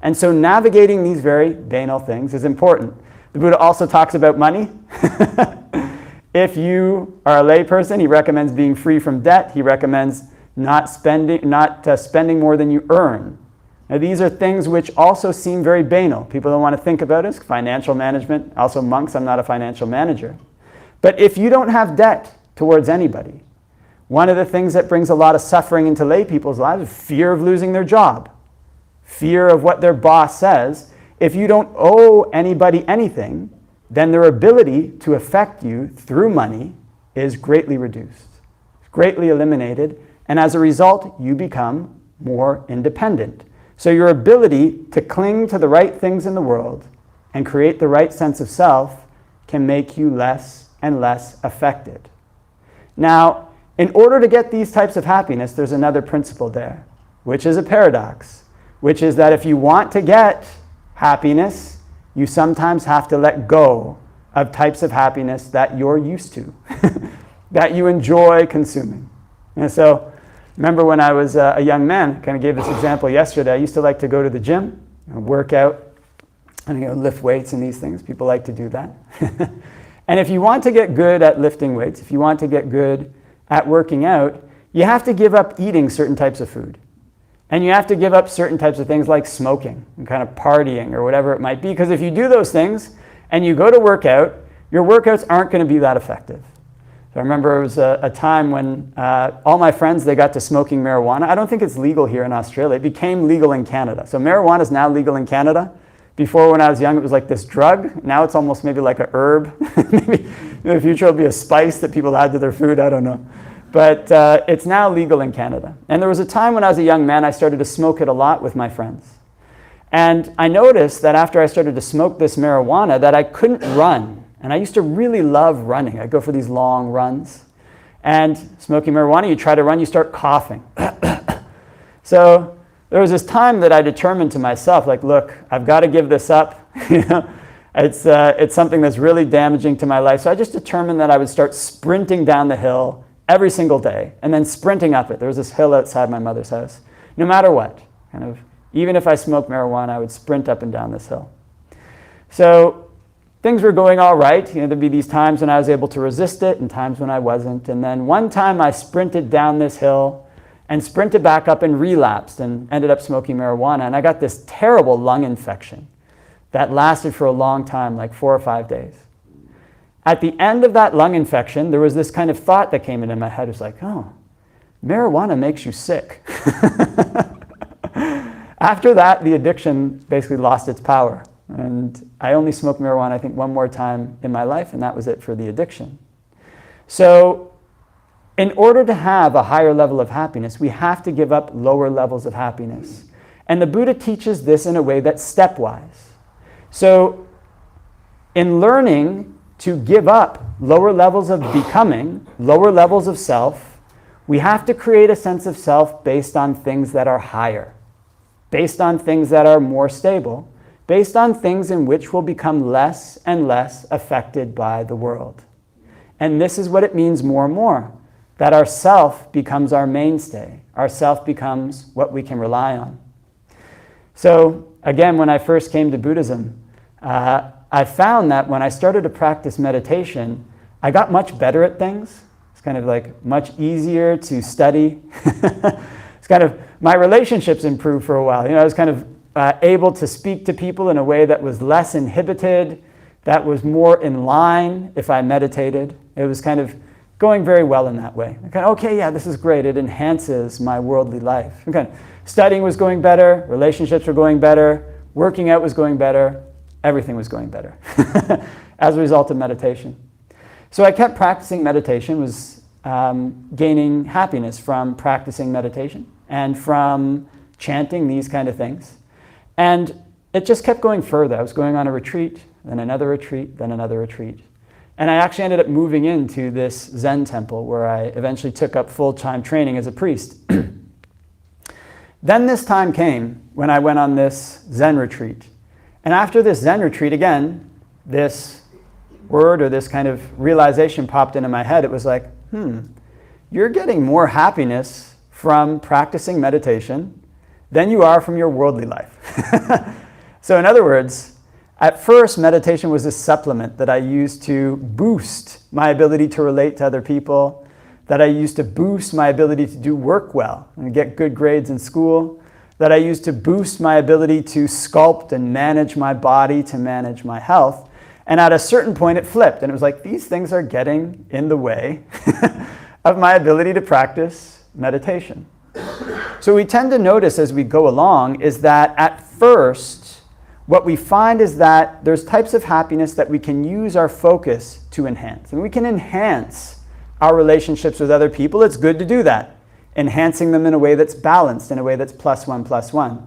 And so navigating these very banal things is important. The Buddha also talks about money. If you are a layperson, he recommends being free from debt. He recommends not spending more than you earn. Now, these are things which also seem very banal. People don't want to think about it. Financial management. Also, monks, I'm not a financial manager. But if you don't have debt towards anybody, one of the things that brings a lot of suffering into lay people's lives is fear of losing their job, fear of what their boss says. If you don't owe anybody anything, then their ability to affect you through money is greatly reduced, greatly eliminated, and as a result, you become more independent. So your ability to cling to the right things in the world and create the right sense of self can make you less and less affected. Now, in order to get these types of happiness, there's another principle there, which is a paradox, which is that if you want to get happiness, you sometimes have to let go of types of happiness that you're used to, that you enjoy consuming. And so, remember when I was a young man, I kind of gave this example yesterday, I used to like to go to the gym, work out, and lift weights and these things. People like to do that. And if you want to get good at lifting weights, if you want to get good at working out, you have to give up eating certain types of food. And you have to give up certain types of things like smoking and kind of partying or whatever it might be. Because if you do those things and you go to work out, your workouts aren't going to be that effective. So I remember it was a time when all my friends, they got to smoking marijuana. I don't think it's legal here in Australia. It became legal in Canada. So marijuana is now legal in Canada. Before, when I was young, it was like this drug. Now it's almost maybe like a herb. Maybe in the future it'll be a spice that people add to their food. I don't know. But it's now legal in Canada. And there was a time when I was a young man, I started to smoke it a lot with my friends. And I noticed that after I started to smoke this marijuana, that I couldn't run. And I used to really love running. I'd go for these long runs. And smoking marijuana, you try to run, you start coughing. So there was this time that I determined to myself, like, look, I've got to give this up. It's something that's really damaging to my life. So I just determined that I would start sprinting down the hill every single day, and then sprinting up it. There was this hill outside my mother's house. No matter what, even if I smoked marijuana, I would sprint up and down this hill. So things were going all right. There'd be these times when I was able to resist it and times when I wasn't. And then one time I sprinted down this hill and sprinted back up and relapsed and ended up smoking marijuana. And I got this terrible lung infection that lasted for a long time, like 4 or 5 days. At the end of that lung infection, there was this kind of thought that came into my head. It was like, oh, marijuana makes you sick. After that, the addiction basically lost its power. And I only smoked marijuana, I think, one more time in my life, and that was it for the addiction. So in order to have a higher level of happiness, we have to give up lower levels of happiness. And the Buddha teaches this in a way that's stepwise. So in learning to give up lower levels of becoming, lower levels of self, we have to create a sense of self based on things that are higher, based on things that are more stable, based on things in which we'll become less and less affected by the world. And this is what it means more and more, that our self becomes our mainstay. Our self becomes what we can rely on. So again, when I first came to Buddhism, I found that when I started to practice meditation, I got much better at things. It's kind of like much easier to study. It's kind of, my relationships improved for a while. I was kind of able to speak to people in a way that was less inhibited, that was more in line if I meditated. It was kind of going very well in that way. Okay, yeah, this is great. It enhances my worldly life. Studying was going better, relationships were going better, working out was going better, everything was going better as a result of meditation. So I kept practicing meditation, was gaining happiness from practicing meditation and from chanting these kind of things. And it just kept going further. I was going on a retreat, then another retreat, then another retreat. And I actually ended up moving into this Zen temple where I eventually took up full-time training as a priest. Then this time came when I went on this Zen retreat. And after this Zen retreat, again, this word or this kind of realization popped into my head. It was like, you're getting more happiness from practicing meditation than you are from your worldly life. So in other words, at first, meditation was a supplement that I used to boost my ability to relate to other people, that I used to boost my ability to do work well and get good grades in school, that I used to boost my ability to sculpt and manage my body, to manage my health. And at a certain point, it flipped. And it was like, these things are getting in the way of my ability to practice meditation. So we tend to notice as we go along is that at first, what we find is that there's types of happiness that we can use our focus to enhance. And we can enhance our relationships with other people. It's good to do that. Enhancing them in a way that's balanced, in a way that's +1+1.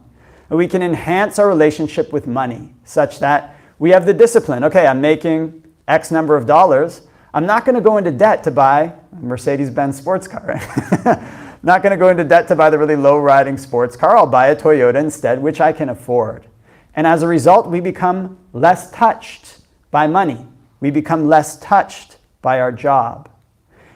And we can enhance our relationship with money such that we have the discipline. Okay, I'm making X number of dollars. I'm not going to go into debt to buy a Mercedes-Benz sports car, right? Not going to go into debt to buy the really low-riding sports car. I'll buy a Toyota instead, which I can afford. And as a result, we become less touched by money. We become less touched by our job.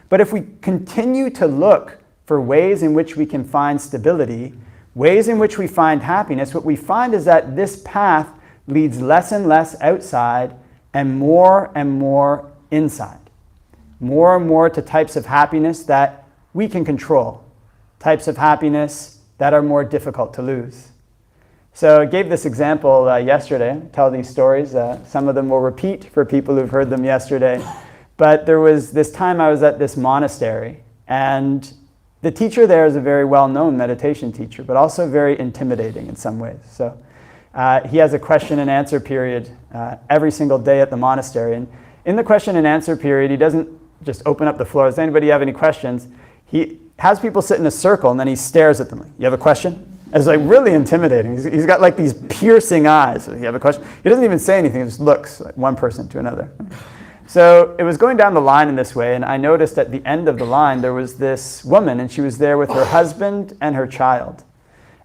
But if we continue to look for ways in which we can find stability, ways in which we find happiness, what we find is that this path leads less and less outside and more inside. More and more to types of happiness that we can control, types of happiness that are more difficult to lose. So I gave this example yesterday. I tell these stories. Some of them will repeat for people who've heard them yesterday. But there was this time I was at this monastery, and the teacher there is a very well-known meditation teacher, but also very intimidating in some ways. So he has a question and answer period every single day at the monastery. And in the question and answer period, he doesn't just open up the floor. Does anybody have any questions? He has people sit in a circle, and then he stares at them. You have a question? It's like really intimidating. He's got like these piercing eyes. You have a question? He doesn't even say anything. He just looks like one person to another. So it was going down the line in this way, and I noticed at the end of the line there was this woman, and she was there with her husband and her child.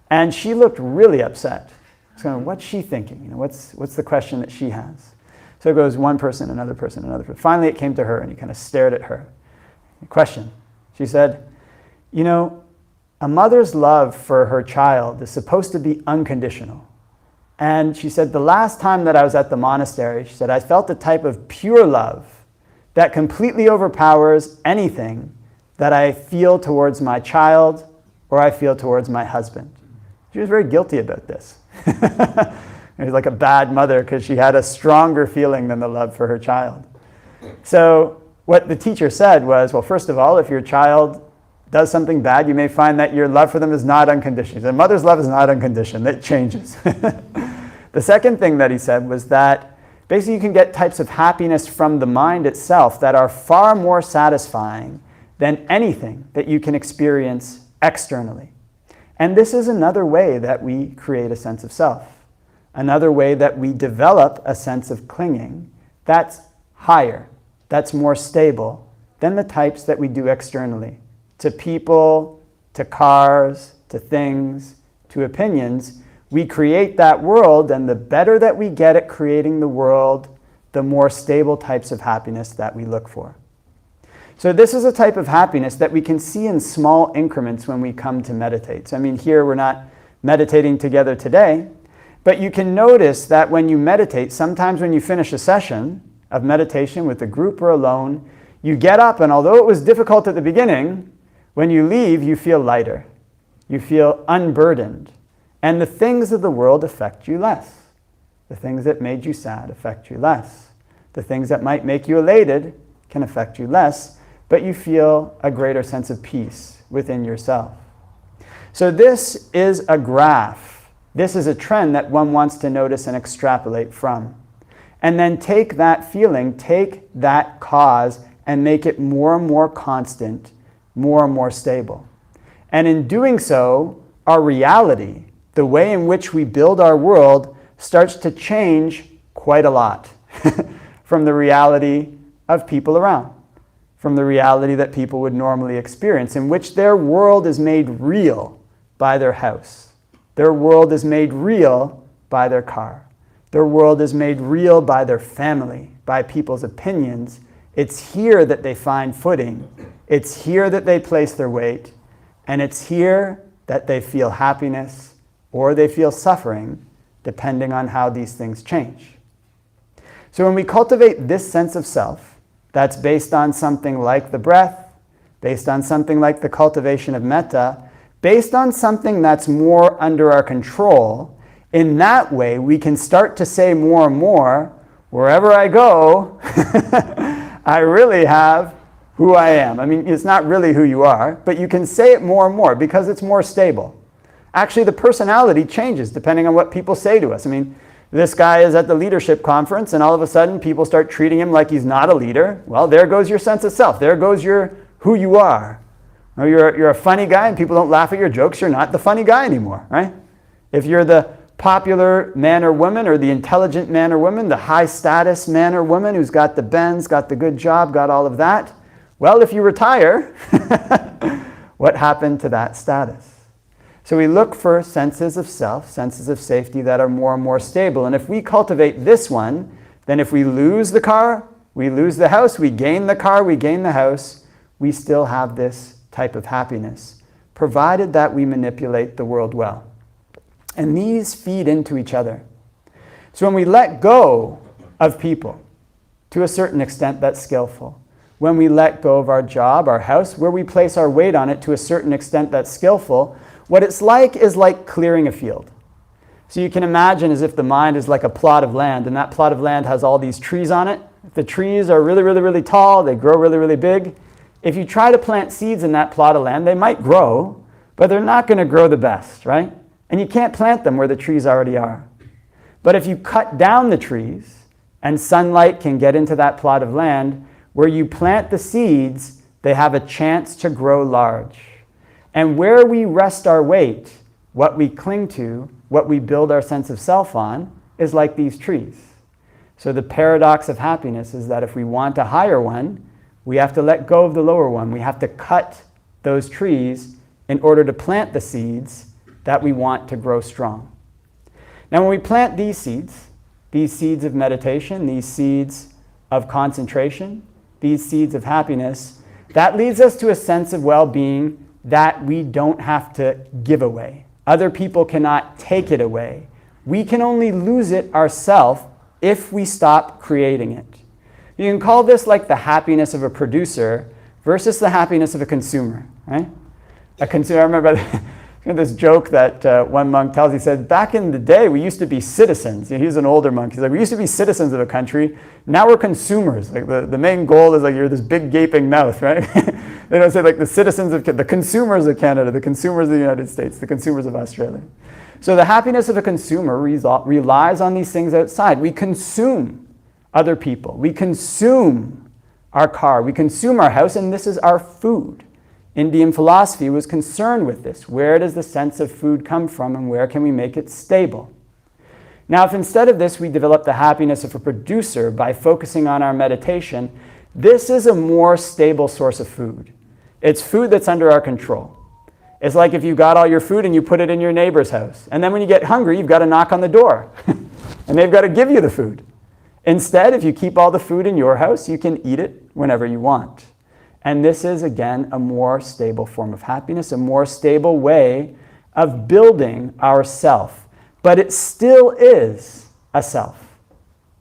And she looked really upset. I was going, what's she thinking? What's the question that she has? So it goes one person, another person, another person. Finally it came to her, and he kind of stared at her. Question. She said, a mother's love for her child is supposed to be unconditional. And she said, the last time that I was at the monastery, she said, I felt a type of pure love that completely overpowers anything that I feel towards my child or I feel towards my husband. She was very guilty about this. It was like a bad mother because she had a stronger feeling than the love for her child. So what the teacher said was, well, first of all, if your child does something bad, you may find that your love for them is not unconditional. A mother's love is not unconditional. It changes. The second thing that he said was that basically you can get types of happiness from the mind itself that are far more satisfying than anything that you can experience externally. And this is another way that we create a sense of self. Another way that we develop a sense of clinging that's higher, that's more stable than the types that we do externally. To people, to cars, to things, to opinions, we create that world, and the better that we get at creating the world, the more stable types of happiness that we look for. So this is a type of happiness that we can see in small increments when we come to meditate. So here we're not meditating together today, but you can notice that when you meditate, sometimes when you finish a session of meditation with a group or alone, you get up, and although it was difficult at the beginning, when you leave, you feel lighter. You feel unburdened. And the things of the world affect you less. The things that made you sad affect you less. The things that might make you elated can affect you less, but you feel a greater sense of peace within yourself. So this is a graph. This is a trend that one wants to notice and extrapolate from. And then take that feeling, take that cause, and make it more and more constant, more and more stable. And in doing so, our reality, the way in which we build our world, starts to change quite a lot from the reality of people around, from the reality that people would normally experience, in which their world is made real by their house. Their world is made real by their car. Their world is made real by their family, by people's opinions. It's here that they find footing. It's here that they place their weight. And it's here that they feel happiness or they feel suffering, depending on how these things change. So when we cultivate this sense of self, that's based on something like the breath, based on something like the cultivation of metta, based on something that's more under our control, in that way we can start to say more and more, wherever I go, I really have who I am. I mean, it's not really who you are, but you can say it more and more because it's more stable. Actually, the personality changes depending on what people say to us. I mean, this guy is at the leadership conference and all of a sudden people start treating him like he's not a leader. Well, there goes your sense of self. There goes your who you are. Or you're a funny guy and people don't laugh at your jokes. You're not the funny guy anymore, right? If you're the popular man or woman or the intelligent man or woman, the high status man or woman who's got the Benz, got the good job, got all of that, well, if you retire, what happened to that status? So we look for senses of self, senses of safety that are more and more stable. And if we cultivate this one, then if we lose the car, we lose the house, we gain the car, we gain the house, we still have this type of happiness, provided that we manipulate the world well. And these feed into each other. So when we let go of people, to a certain extent that's skillful. When we let go of our job, our house, where we place our weight on it to a certain extent that's skillful, what it's like is like clearing a field. So you can imagine as if the mind is like a plot of land, and that plot of land has all these trees on it. If the trees are really, really, really tall, they grow really, really big. If you try to plant seeds in that plot of land, they might grow, but they're not going to grow the best, right? And you can't plant them where the trees already are. But if you cut down the trees, and sunlight can get into that plot of land, where you plant the seeds, they have a chance to grow large. And where we rest our weight, what we cling to, what we build our sense of self on, is like these trees. So the paradox of happiness is that if we want a higher one, we have to let go of the lower one. We have to cut those trees in order to plant the seeds that we want to grow strong. Now when we plant these seeds of meditation, these seeds of concentration, these seeds of happiness, that leads us to a sense of well-being that we don't have to give away. Other people cannot take it away. We can only lose it ourselves if we stop creating it. You can call this like the happiness of a producer versus the happiness of a consumer, right? A consumer, I remember this joke that one monk tells. He said, back in the day, we used to be citizens. You know, he's an older monk. He's like, we used to be citizens of a country. Now we're consumers. Like the main goal is like you're this big gaping mouth, right? They don't say like the citizens of the consumers of Canada, the consumers of the United States, the consumers of Australia. So the happiness of a consumer relies on these things outside. We consume other people. We consume our car. We consume our house, and this is our food. Indian philosophy was concerned with this. Where does the sense of food come from, and where can we make it stable? Now, if instead of this we develop the happiness of a producer by focusing on our meditation, this is a more stable source of food. It's food that's under our control. It's like if you got all your food and you put it in your neighbor's house. And then when you get hungry, you've got to knock on the door. And they've got to give you the food. Instead, if you keep all the food in your house, you can eat it whenever you want. And this is, again, a more stable form of happiness, a more stable way of building our self. But it still is a self.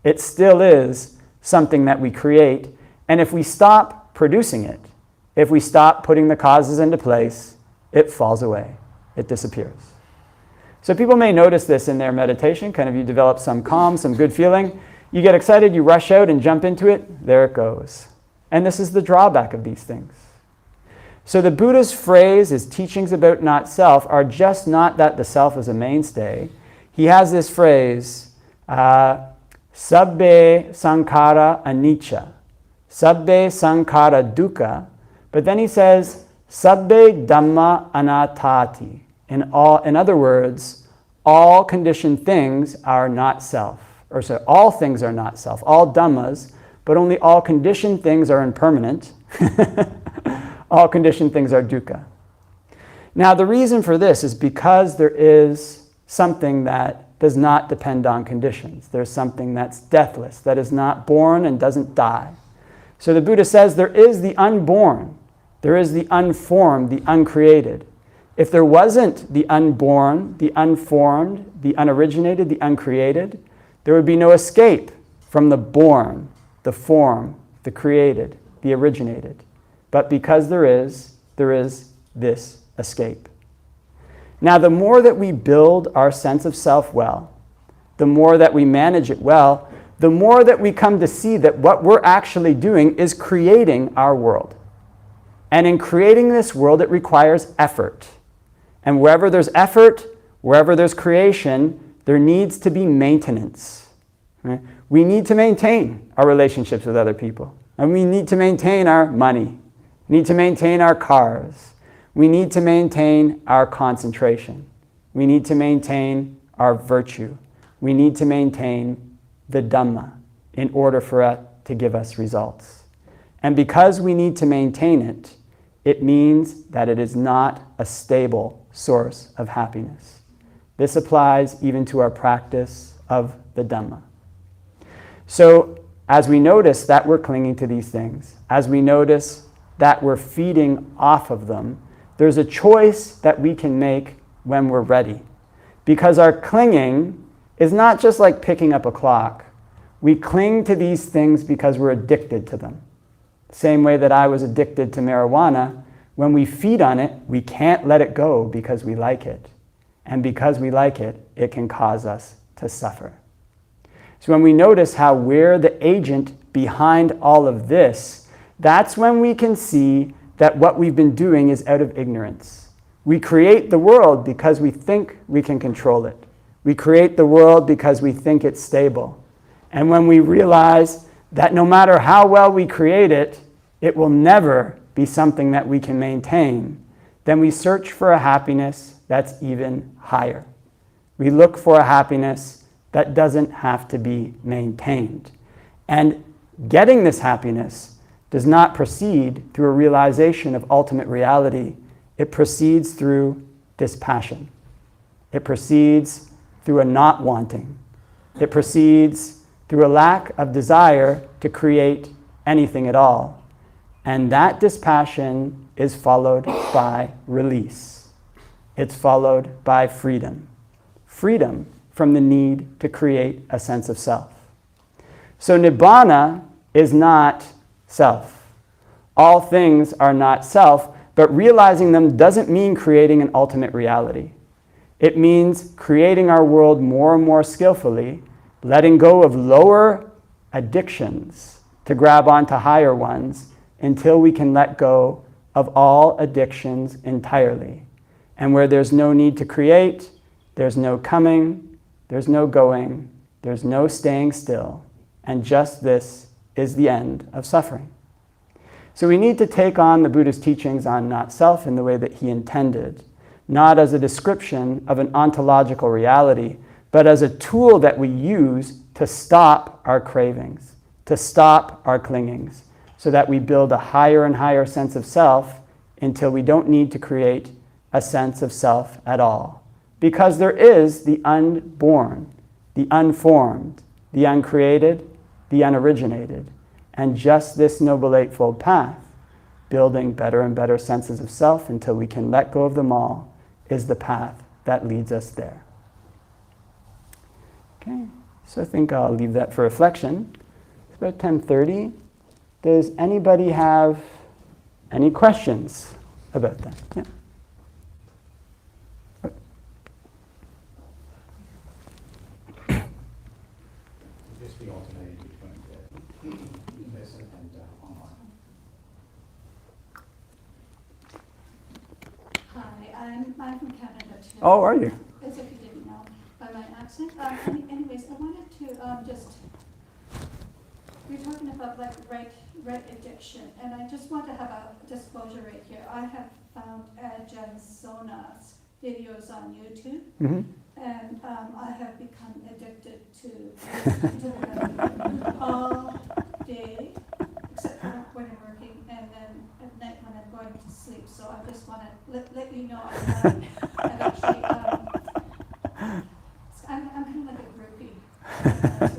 It still is something that we create. And if we stop producing it, if we stop putting the causes into place, it falls away. It disappears. So people may notice this in their meditation. Kind of you develop some calm, some good feeling. You get excited, you rush out and jump into it. There it goes. And this is the drawback of these things. So the Buddha's phrase, his teachings about not self, are just not that the self is a mainstay. He has this phrase, sabbe sankhara anicca, sabbe sankhara dukkha, but then he says, sabbe dhamma anattati. In other words, all conditioned things are not self. Or so all things are not self. All dhammas, but only all conditioned things are impermanent. All conditioned things are dukkha. Now, the reason for this is because there is something that does not depend on conditions. There's something that's deathless, that is not born and doesn't die. So the Buddha says there is the unborn, there is the unformed, the uncreated. If there wasn't the unborn, the unformed, the unoriginated, the uncreated, there would be no escape from the born, the form, the created, the originated. But because there is this escape. Now, the more that we build our sense of self well, the more that we manage it well, the more that we come to see that what we're actually doing is creating our world. And in creating this world, it requires effort. And wherever there's effort, wherever there's creation, there needs to be maintenance. Right? We need to maintain our relationships with other people. And we need to maintain our money. We need to maintain our cars. We need to maintain our concentration. We need to maintain our virtue. We need to maintain the Dhamma in order for it to give us results. And because we need to maintain it, it means that it is not a stable source of happiness. This applies even to our practice of the Dhamma. So as we notice that we're clinging to these things, as we notice that we're feeding off of them, there's a choice that we can make when we're ready. Because our clinging is not just like picking up a clock. We cling to these things because we're addicted to them. Same way that I was addicted to marijuana. When we feed on it, we can't let it go because we like it. And because we like it, it can cause us to suffer. So when we notice how we're the agent behind all of this, that's when we can see that what we've been doing is out of ignorance. We create the world because we think we can control it. We create the world because we think it's stable. And when we realize that no matter how well we create it, it will never be something that we can maintain, then we search for a happiness that's even higher. We look for a happiness that doesn't have to be maintained. And getting this happiness does not proceed through a realization of ultimate reality. It proceeds through dispassion. It proceeds through a not wanting. It proceeds through a lack of desire to create anything at all. And that dispassion is followed by release. It's followed by freedom. Freedom from the need to create a sense of self. So Nibbana is not self. All things are not self, but realizing them doesn't mean creating an ultimate reality. It means creating our world more and more skillfully, letting go of lower addictions to grab onto higher ones until we can let go of all addictions entirely. And where there's no need to create, there's no coming, there's no going, there's no staying still, and just this is the end of suffering. So we need to take on the Buddha's teachings on not self in the way that he intended, not as a description of an ontological reality, but as a tool that we use to stop our cravings, to stop our clingings, so that we build a higher and higher sense of self until we don't need to create a sense of self at all. Because there is the unborn, the unformed, the uncreated, the unoriginated. And just this Noble Eightfold Path, building better and better senses of self until we can let go of them all, is the path that leads us there. Okay, so I think I'll leave that for reflection. It's about 10:30. Does anybody have any questions about that? Yeah. Just be alternating between in person and online. Hi, I'm from Canada too. Oh, are you? As if you didn't know by my accent. Anyways, I wanted to just, we're talking about like red addiction, and I just want to have a disclosure right here. I have found Ajahn Sona's videos on YouTube, Mm-hmm. and I have become addicted to them all day, except for when I'm working, and then at night when I'm going to sleep. So I just want to let you know I've actually, I'm kind of like a groupie. It's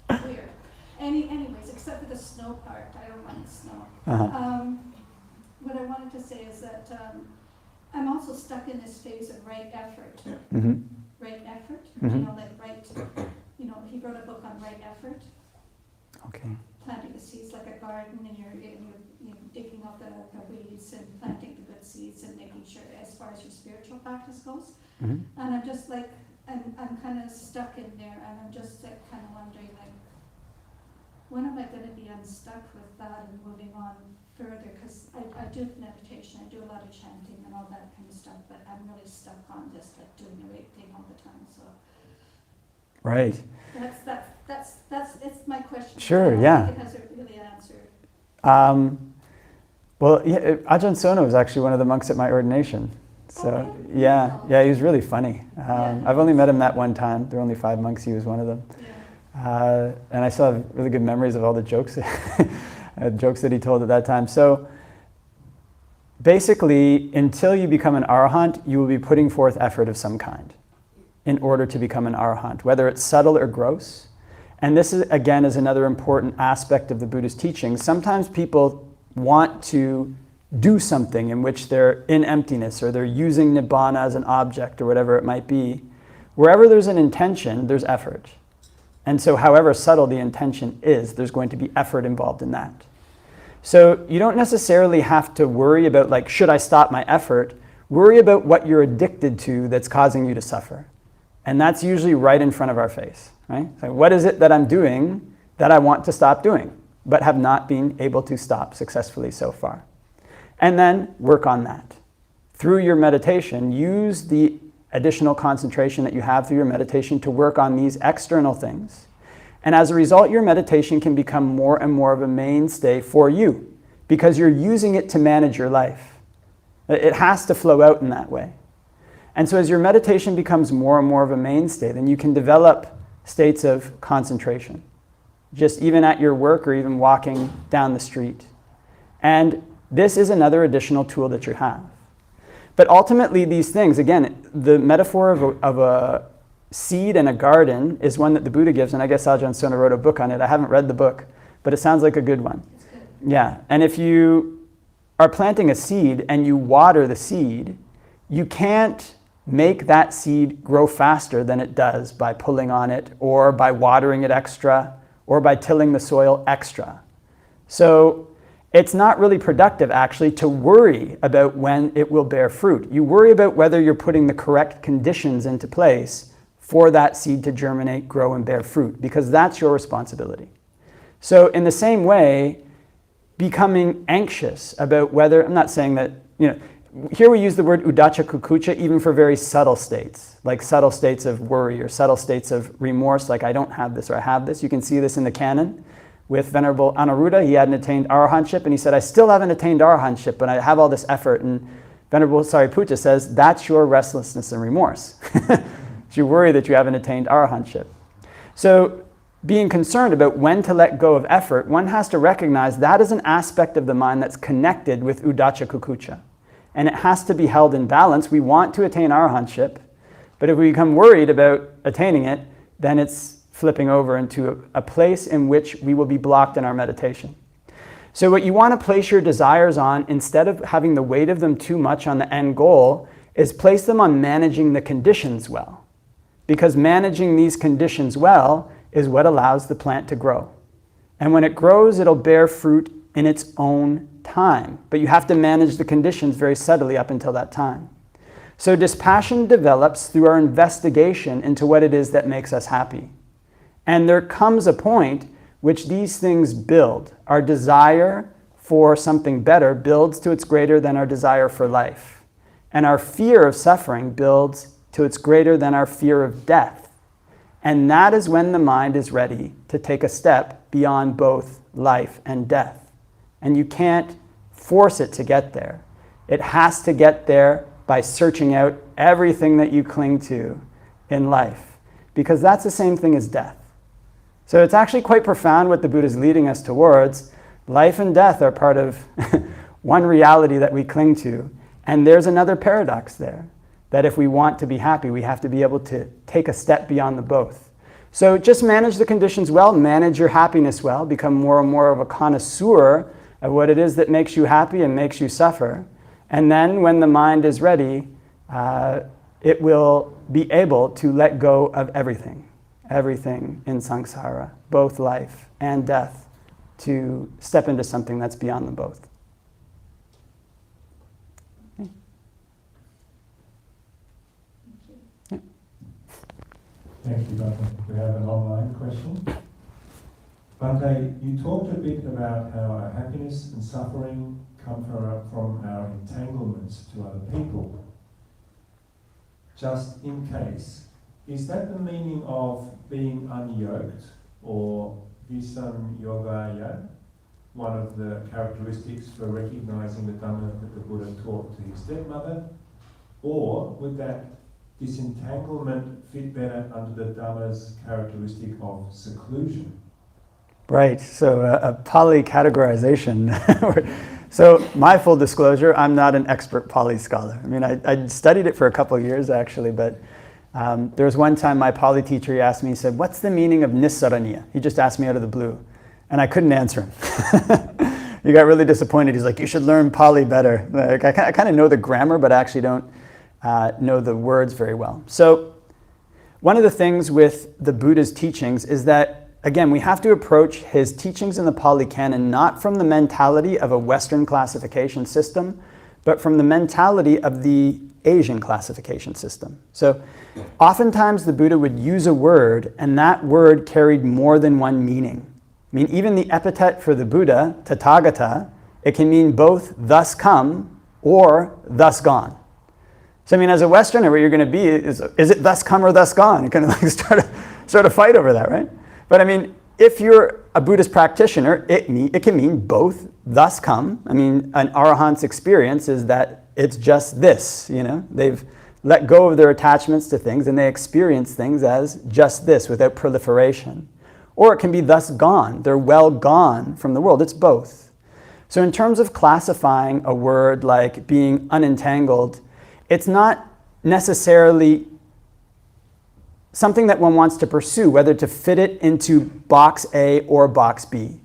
really weird. Anyways, except for the snow part, I don't mind the snow. What I wanted to say is that I'm also stuck in this phase of right effort. Mm-hmm. Right effort, Mhm. He wrote a book on right effort, Okay. planting the seeds like a garden, and you're digging up the weeds and planting the good seeds and making sure as far as your spiritual practice goes. Mm-hmm. And I'm just like, I'm kind of stuck in there, and I'm just like kind of wondering, like, when am I going to be unstuck with that and moving on further? Because I do meditation, I do a lot of chanting and all that kind of stuff, but I'm really stuck on just like doing the right thing all the time. So Right. it's my question. Sure, I don't yeah. think it hasn't really answered. Well, yeah, Ajahn Sono was actually one of the monks at my ordination. So, Okay. yeah, he was really funny. Yeah. I've only met him that one time. There were only 5 monks, he was one of them. Yeah. And I still have really good memories of all the jokes, jokes that he told at that time. So, basically, until you become an arahant, you will be putting forth effort of some kind in order to become an arahant, whether it's subtle or gross. And this, is another important aspect of the Buddha's teaching. Sometimes people want to do something in which they're in emptiness, or they're using nibbana as an object, or whatever it might be. Wherever there's an intention, there's effort. And so however subtle the intention is, there's going to be effort involved in that. So you don't necessarily have to worry about, like, should I stop my effort? Worry about what you're addicted to that's causing you to suffer. And that's usually right in front of our face, right? So what is it that I'm doing that I want to stop doing, but have not been able to stop successfully so far? And then work on that. Through your meditation, use the additional concentration that you have through your meditation to work on these external things. And as a result, your meditation can become more and more of a mainstay for you, because you're using it to manage your life. It has to flow out in that way. And so as your meditation becomes more and more of a mainstay, then you can develop states of concentration, just even at your work or even walking down the street. And this is another additional tool that you have. But ultimately, these things, again, the metaphor of a seed and a garden is one that the Buddha gives, and I guess Ajahn Sona wrote a book on it. I haven't read the book, but it sounds like a good one. It's good. Yeah, and if you are planting a seed and you water the seed, you can't make that seed grow faster than it does by pulling on it, or by watering it extra, or by tilling the soil extra. So it's not really productive, actually, to worry about when it will bear fruit. You worry about whether you're putting the correct conditions into place for that seed to germinate, grow, and bear fruit, because that's your responsibility. So in the same way, becoming anxious about whether, I'm not saying that, here we use the word uddhacca kukucca even for very subtle states, like subtle states of worry or subtle states of remorse, like I don't have this or I have this. You can see this in the canon with Venerable Anuruddha. He hadn't attained arahantship, and he said, I still haven't attained arahantship, but I have all this effort. And Venerable Sariputta says, that's your restlessness and remorse. You worry that you haven't attained arahantship. So being concerned about when to let go of effort, one has to recognize that is an aspect of the mind that's connected with uddhacca kukucca. And it has to be held in balance. We want to attain arahantship, but if we become worried about attaining it, then it's flipping over into a place in which we will be blocked in our meditation. So what you want to place your desires on, instead of having the weight of them too much on the end goal, is place them on managing the conditions well. Because managing these conditions well is what allows the plant to grow. And when it grows, it'll bear fruit in its own time. But you have to manage the conditions very subtly up until that time. So dispassion develops through our investigation into what it is that makes us happy. And there comes a point which these things build. Our desire for something better builds to its greater than our desire for life. And our fear of suffering builds to its greater than our fear of death. And that is when the mind is ready to take a step beyond both life and death. And you can't force it to get there. It has to get there by searching out everything that you cling to in life. Because that's the same thing as death. So it's actually quite profound what the Buddha is leading us towards. Life and death are part of one reality that we cling to. And there's another paradox there, that if we want to be happy, we have to be able to take a step beyond the both. So just manage the conditions well, manage your happiness well, become more and more of a connoisseur of what it is that makes you happy and makes you suffer. And then when the mind is ready, it will be able to let go of everything in samsara, both life and death, to step into something that's beyond them both. Okay. Yeah. Thank you, Bhante. We have an online question. Bhante, you talked a bit about how our happiness and suffering come from our entanglements to other people. Just in case, is that the meaning of being unyoked, or Visanyogaya, one of the characteristics for recognizing the Dhamma that the Buddha taught to his stepmother? Or would that disentanglement fit better under the Dhamma's characteristic of seclusion? Right, so a Pali categorization. So my full disclosure, I'm not an expert Pali scholar. I mean, I studied it for a couple of years actually, but there was one time my Pali teacher, he asked me, he said, what's the meaning of Nissaraniya? He just asked me out of the blue, and I couldn't answer him. He got really disappointed. He's like, you should learn Pali better. Like, I kind of know the grammar, but I actually don't know the words very well. So one of the things with the Buddha's teachings is that, again, we have to approach his teachings in the Pali Canon not from the mentality of a Western classification system, but from the mentality of the Asian classification system. So oftentimes the Buddha would use a word, and that word carried more than one meaning. I mean, even the epithet for the Buddha, Tathagata, it can mean both thus come or thus gone. So I mean, as a Westerner, what you're going to be is it thus come or thus gone? You kind of like start a fight over that, right? But I mean, if you're a Buddhist practitioner, it can mean both thus come. I mean, an arahant's experience is that it's just this, you know? They've let go of their attachments to things and they experience things as just this without proliferation. Or it can be thus gone. They're well gone from the world. It's both. So in terms of classifying a word like being unentangled, it's not necessarily something that one wants to pursue, whether to fit it into box A or box B.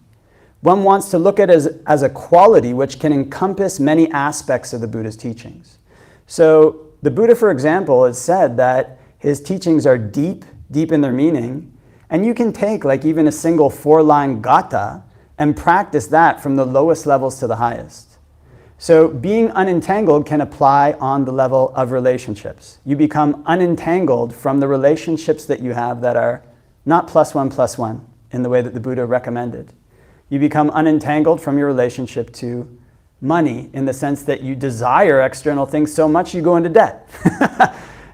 One wants to look at it as a quality which can encompass many aspects of the Buddha's teachings. So the Buddha, for example, has said that his teachings are deep in their meaning, and you can take like even a single 4-line gatha and practice that from the lowest levels to the highest. So being unentangled can apply on the level of relationships. You become unentangled from the relationships that you have that are not +1 in the way that the Buddha recommended. You become unentangled from your relationship to money in the sense that you desire external things so much you go into debt.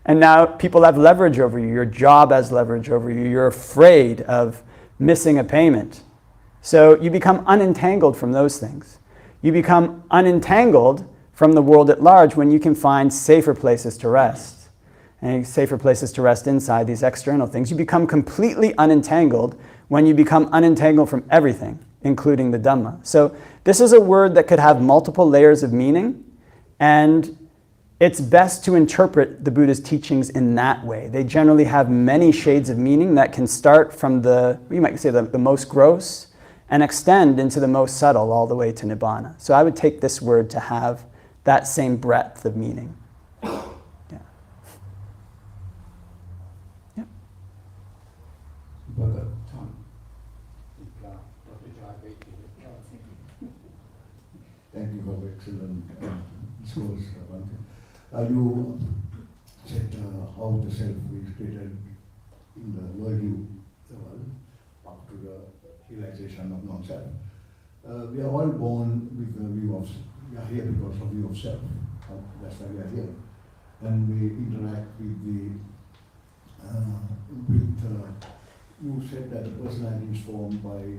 And now people have leverage over you. Your job has leverage over you. You're afraid of missing a payment. So you become unentangled from those things. You become unentangled from the world at large when you can find safer places to rest. And safer places to rest inside these external things. You become completely unentangled when you become unentangled from everything, including the Dhamma. So this is a word that could have multiple layers of meaning, and it's best to interpret the Buddha's teachings in that way. They generally have many shades of meaning that can start from you might say the most gross and extend into the most subtle all the way to Nibbana. So I would take this word to have that same breadth of meaning. Yeah. Yeah. Thank you for the excellent discourse, Bhante. You said how the self is created in the worldview level up to the realization of non-self. We are all born with the view of, we are here because of view of self. That's why we are here. And we interact with you said that the personality is formed by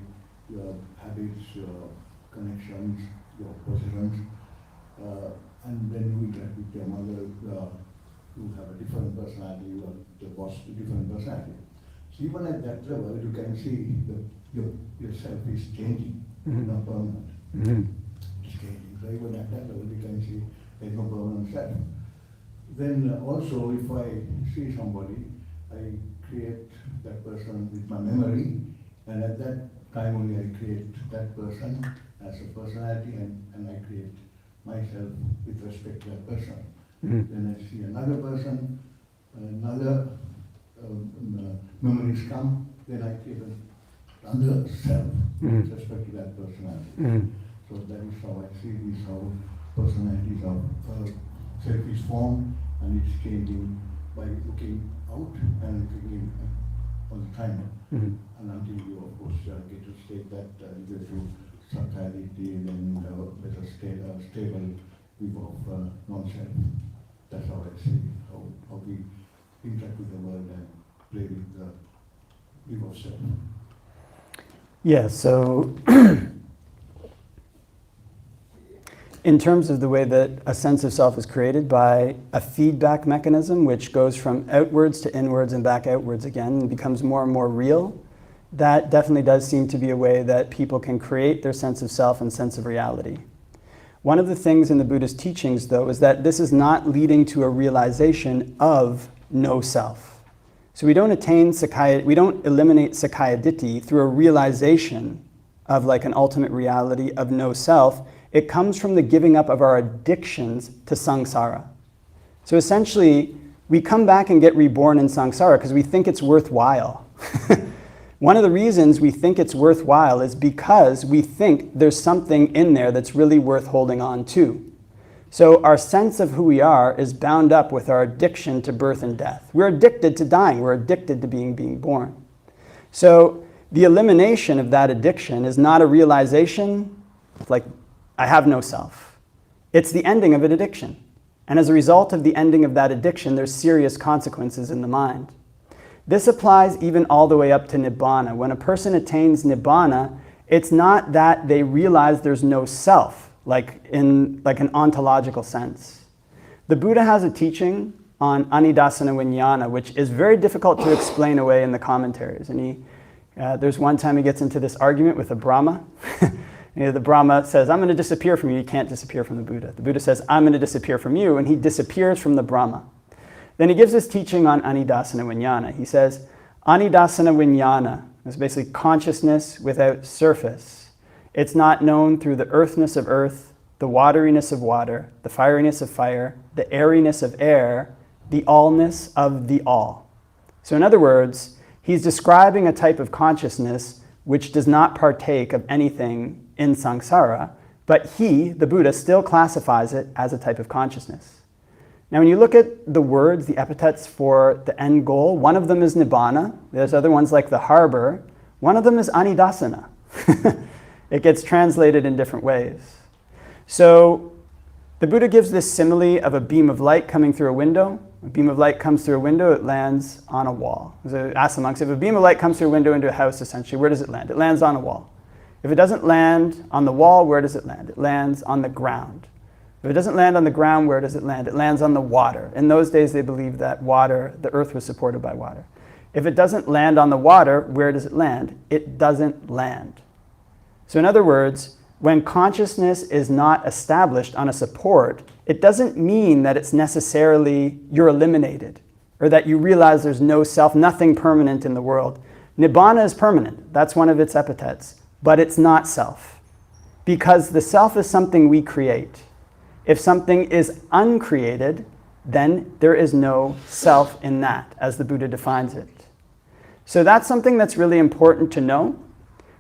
your habits, your connections, your positions, and then you interact with your mother, you have a different personality, you are the boss, a different personality. Even at that level, you can see yourself is changing, not permanent. It's changing. So even at that level, you can see there's no permanent self. Then also, if I see somebody, I create that person with my memory, and at that time only I create that person as a personality, and I create myself with respect to that person. Then I see another person, another memories come, then I create another self with respect to that personality. So that is how I see this, how personalities are, self is formed, and it's changing by looking out and looking in all the time. And until you, of course, get to state that you get to subtlety and then better stable view of non-self. That's how I see how we interact with the world and play with the view of self. Yeah, so in terms of the way that a sense of self is created by a feedback mechanism which goes from outwards to inwards and back outwards again and becomes more and more real, that definitely does seem to be a way that people can create their sense of self and sense of reality. One of the things in the Buddhist teachings, though, is that this is not leading to a realization of no self. So we don't eliminate Sakkaya Ditthi through a realization of like an ultimate reality of no self. It comes from the giving up of our addictions to samsara. So essentially, we come back and get reborn in samsara because we think it's worthwhile. One of the reasons we think it's worthwhile is because we think there's something in there that's really worth holding on to. So our sense of who we are is bound up with our addiction to birth and death. We're addicted to dying. We're addicted to being born. So the elimination of that addiction is not a realization like, I have no self. It's the ending of an addiction. And as a result of the ending of that addiction, there's serious consequences in the mind. This applies even all the way up to Nibbana. When a person attains Nibbana, it's not that they realize there's no self, like in an ontological sense. The Buddha has a teaching on Anidasana Vijnana, which is very difficult to explain away in the commentaries. And there's one time he gets into this argument with a Brahma. The Brahma says, I'm going to disappear from you. You can't disappear from the Buddha. The Buddha says, I'm going to disappear from you, and he disappears from the Brahma. Then he gives this teaching on Anidasana Vijnana. He says, Anidasana Vijnana is basically consciousness without surface. It's not known through the earthness of earth, the wateriness of water, the fieriness of fire, the airiness of air, the allness of the all. So in other words, he's describing a type of consciousness which does not partake of anything in samsara, but he, the Buddha, still classifies it as a type of consciousness. Now, when you look at the words, the epithets for the end goal, one of them is Nibbana. There's other ones like the harbor. One of them is Anidasana. It gets translated in different ways. So the Buddha gives this simile of a beam of light coming through a window. A beam of light comes through a window, it lands on a wall. So ask the monks, if a beam of light comes through a window into a house, essentially, where does it land? It lands on a wall. If it doesn't land on the wall, where does it land? It lands on the ground. If it doesn't land on the ground, where does it land? It lands on the water. In those days, they believed that water, the earth was supported by water. If it doesn't land on the water, where does it land? It doesn't land. So in other words, when consciousness is not established on a support, it doesn't mean that it's necessarily you're eliminated or that you realize there's no self, nothing permanent in the world. Nibbana is permanent. That's one of its epithets. But it's not self. Because the self is something we create. If something is uncreated, then there is no self in that, as the Buddha defines it. So that's something that's really important to know.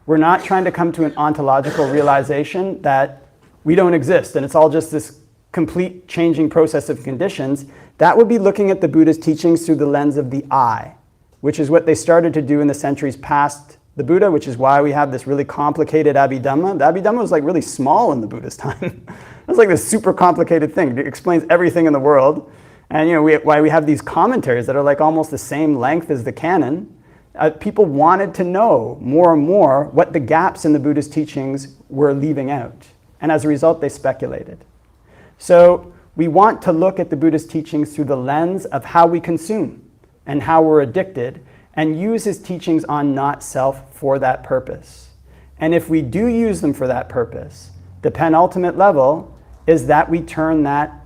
We're not trying to come to an ontological realization that we don't exist and it's all just this complete changing process of conditions. That would be looking at the Buddha's teachings through the lens of the I, which is what they started to do in the centuries past the Buddha, which is why we have this really complicated Abhidhamma. The Abhidhamma was like really small in the Buddha's time. It's like this super complicated thing. It explains everything in the world. And why we have these commentaries that are like almost the same length as the canon. People wanted to know more and more what the gaps in the Buddha's teachings were leaving out. And as a result, they speculated. So we want to look at the Buddha's teachings through the lens of how we consume and how we're addicted. and use his teachings on not self for that purpose. And if we do use them for that purpose, the penultimate level is that we turn that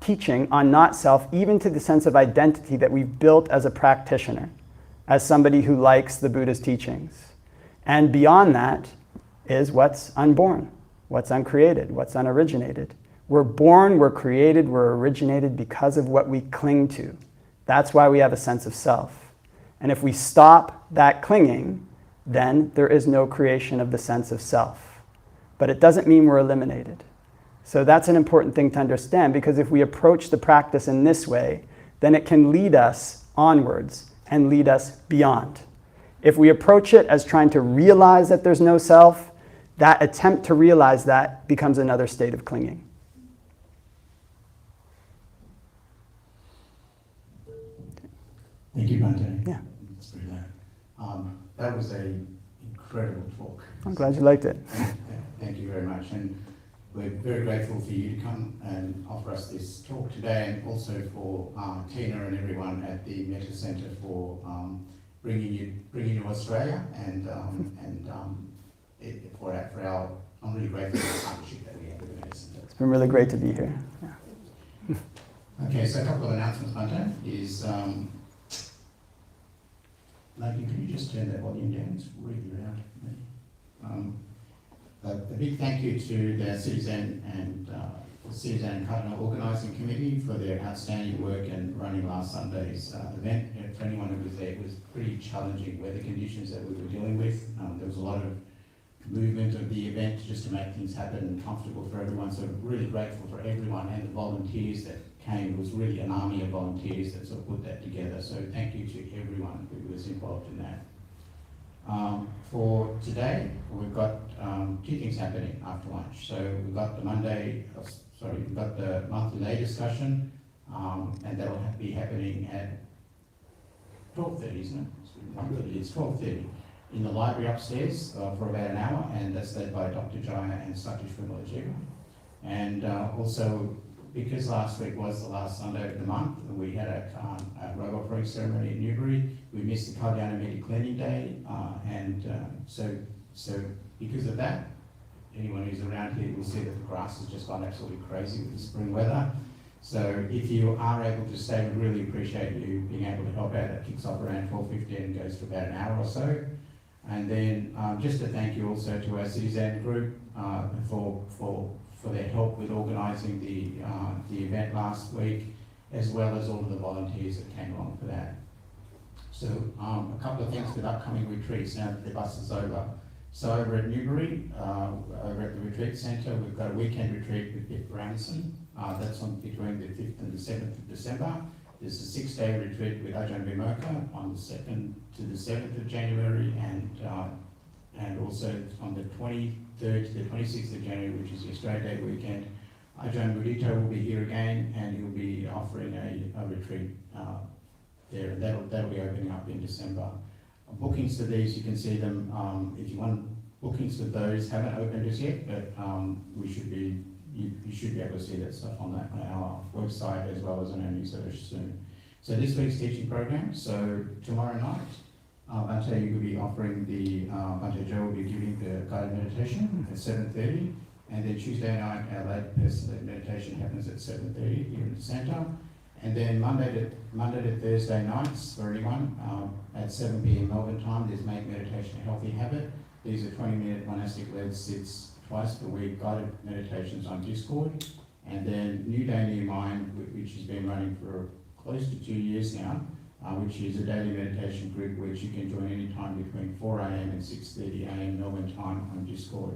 teaching on not self even to the sense of identity that we've built as a practitioner, as somebody who likes the Buddha's teachings. And beyond that is what's unborn, what's uncreated, what's unoriginated. We're born, we're created, we're originated because of what we cling to. That's why we have a sense of self. And if we stop that clinging, then there is no creation of the sense of self. But it doesn't mean we're eliminated. So that's an important thing to understand, because if we approach the practice in this way, then it can lead us onwards and lead us beyond. If we approach it as trying to realize that there's no self, that attempt to realize that becomes another state of clinging. Thank you, Bhante. Yeah. That's brilliant. That was an incredible talk. I'm glad you liked it. Thank you very much. And we're very grateful for you to come and offer us this talk today, and also for Tina and everyone at the Metta Centre for bringing you to Australia, and for our, I'm really grateful for the partnership that we have with the Metta Centre. It's been really great to be here. Yeah. Okay, so a couple of announcements, Bhante, is Logan, can you just turn that volume down? It's really loud for me. A big thank you to the Citizen and Cardinal Organising Committee for their outstanding work and running last Sunday's event. For anyone who was there, it was pretty challenging weather conditions that we were dealing with. There was a lot of movement of the event just to make things happen and comfortable for everyone. So really grateful for everyone and the volunteers that came. It was really an army of volunteers that sort of put that together. So thank you to everyone who was involved in that. For today, we've got two things happening after lunch. So we've got the we've got the monthly lay discussion, and that'll be happening at 12:30, isn't it? 1:30, it's 12:30 in the library upstairs for about an hour, and that's led by Dr. Jaya and Satish Vimalajiva. And also, because last week was the last Sunday of the month, we had a robe offering ceremony in Newbury. We missed the Kalyana Medi Cleaning Day, so because of that, anyone who's around here will see that the grass has just gone absolutely crazy with the spring weather. So if you are able to stay, we really appreciate you being able to help out. That kicks off around 12:15 and goes for about an hour or so. And then just a thank you also to our Citizen group for their help with organising the event last week, as well as all of the volunteers that came along for that. So a couple of things with upcoming retreats now that the bus is over. So over at Newbury, over at the retreat centre, we've got a weekend retreat with Vic Branson. That's on between the 5th and the 7th of December. There's a 6-day retreat with Ajahn Vimoka on the 2nd to the 7th of January, and also on the 23rd to the 26th of January, which is the Australia Day weekend. Ajahn Mudito will be here again, and he'll be offering a retreat there. That'll be opening up in December. Bookings for these, you can see them. If you want bookings for those, haven't opened as yet, but you should be able to see that stuff on our website as well as on our newsletter soon. So this week's teaching program. So tomorrow night, Bhante will be offering Bhante Joe will be giving the guided meditation at 7:30, and then Tuesday night our lay meditation happens at 7:30 here in the centre, and then Monday to Thursday nights for anyone at 7 p.m. Melbourne time. There's Make Meditation a Healthy Habit. These are 20-minute monastic-led sits twice per week, guided meditations on Discord, and then New Day New Mind, which has been running for close to 2 years now. Which is a daily meditation group which you can join any time between 4 a.m. and 6:30 a.m. Melbourne time on Discord.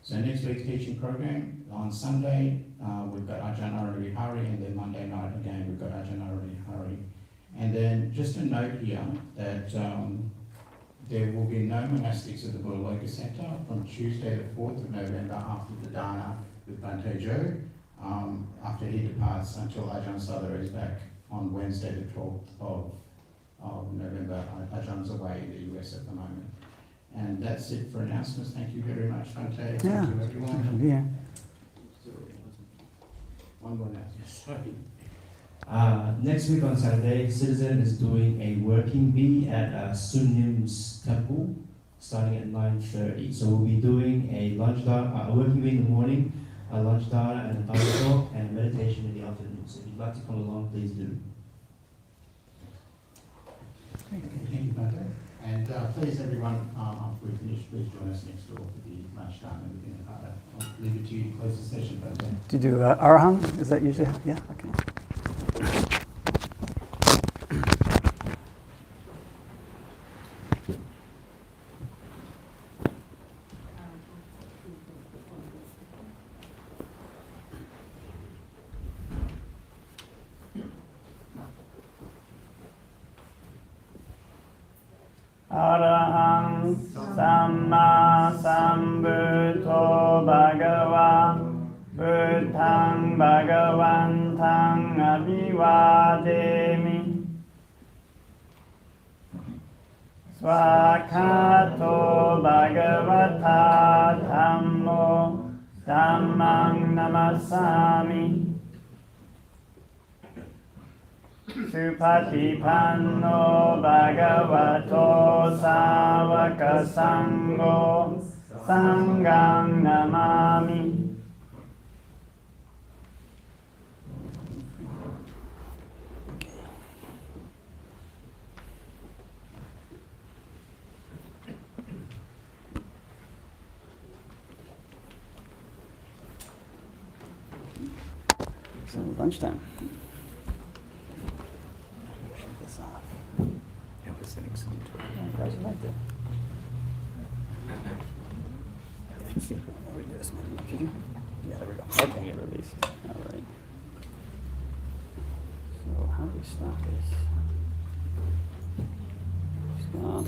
So next week's teaching program, on Sunday, we've got Ajahn Aranavihari, and then Monday night again, we've got Ajahn Aranavihari. And then just a note here that there will be no monastics at the Buddhaloka Centre from Tuesday the 4th of November after the Dana with Bhante Joe, after he departs until Ajahn Sadhara is back on Wednesday the 12th of November. Ajahn's away in the US at the moment. And that's it for announcements. Thank you very much, Bhante. Thank you, everyone. Yeah. One more announcement. Sorry. Next week on Saturday, Citizen is doing a working bee at Sunyim's temple, starting at 9:30. So we'll be doing a working bee in the morning, a lunch dana and a Dhamma talk, and a meditation in the afternoon. So if you'd like to come along, please do. Thank you, Bhante. And please, everyone, after we finish, please join us next door for the lunchtime and everything like that. I'll leave it to you to close the session, Bhante. Do you do Araham? Is that usually? Yeah, okay. Araham Samma Sambuddho Bhagava Buddhang Bhagavantang Abhivademi Swakato Bhagavata Dhammo Dhammang Namasami Supatipanno Bhagavato Savaka Sangho Sanghang Namami. So lunchtime. Guys like that. Yeah, there we go. Okay, release. All right. So how do we stop this? Stop.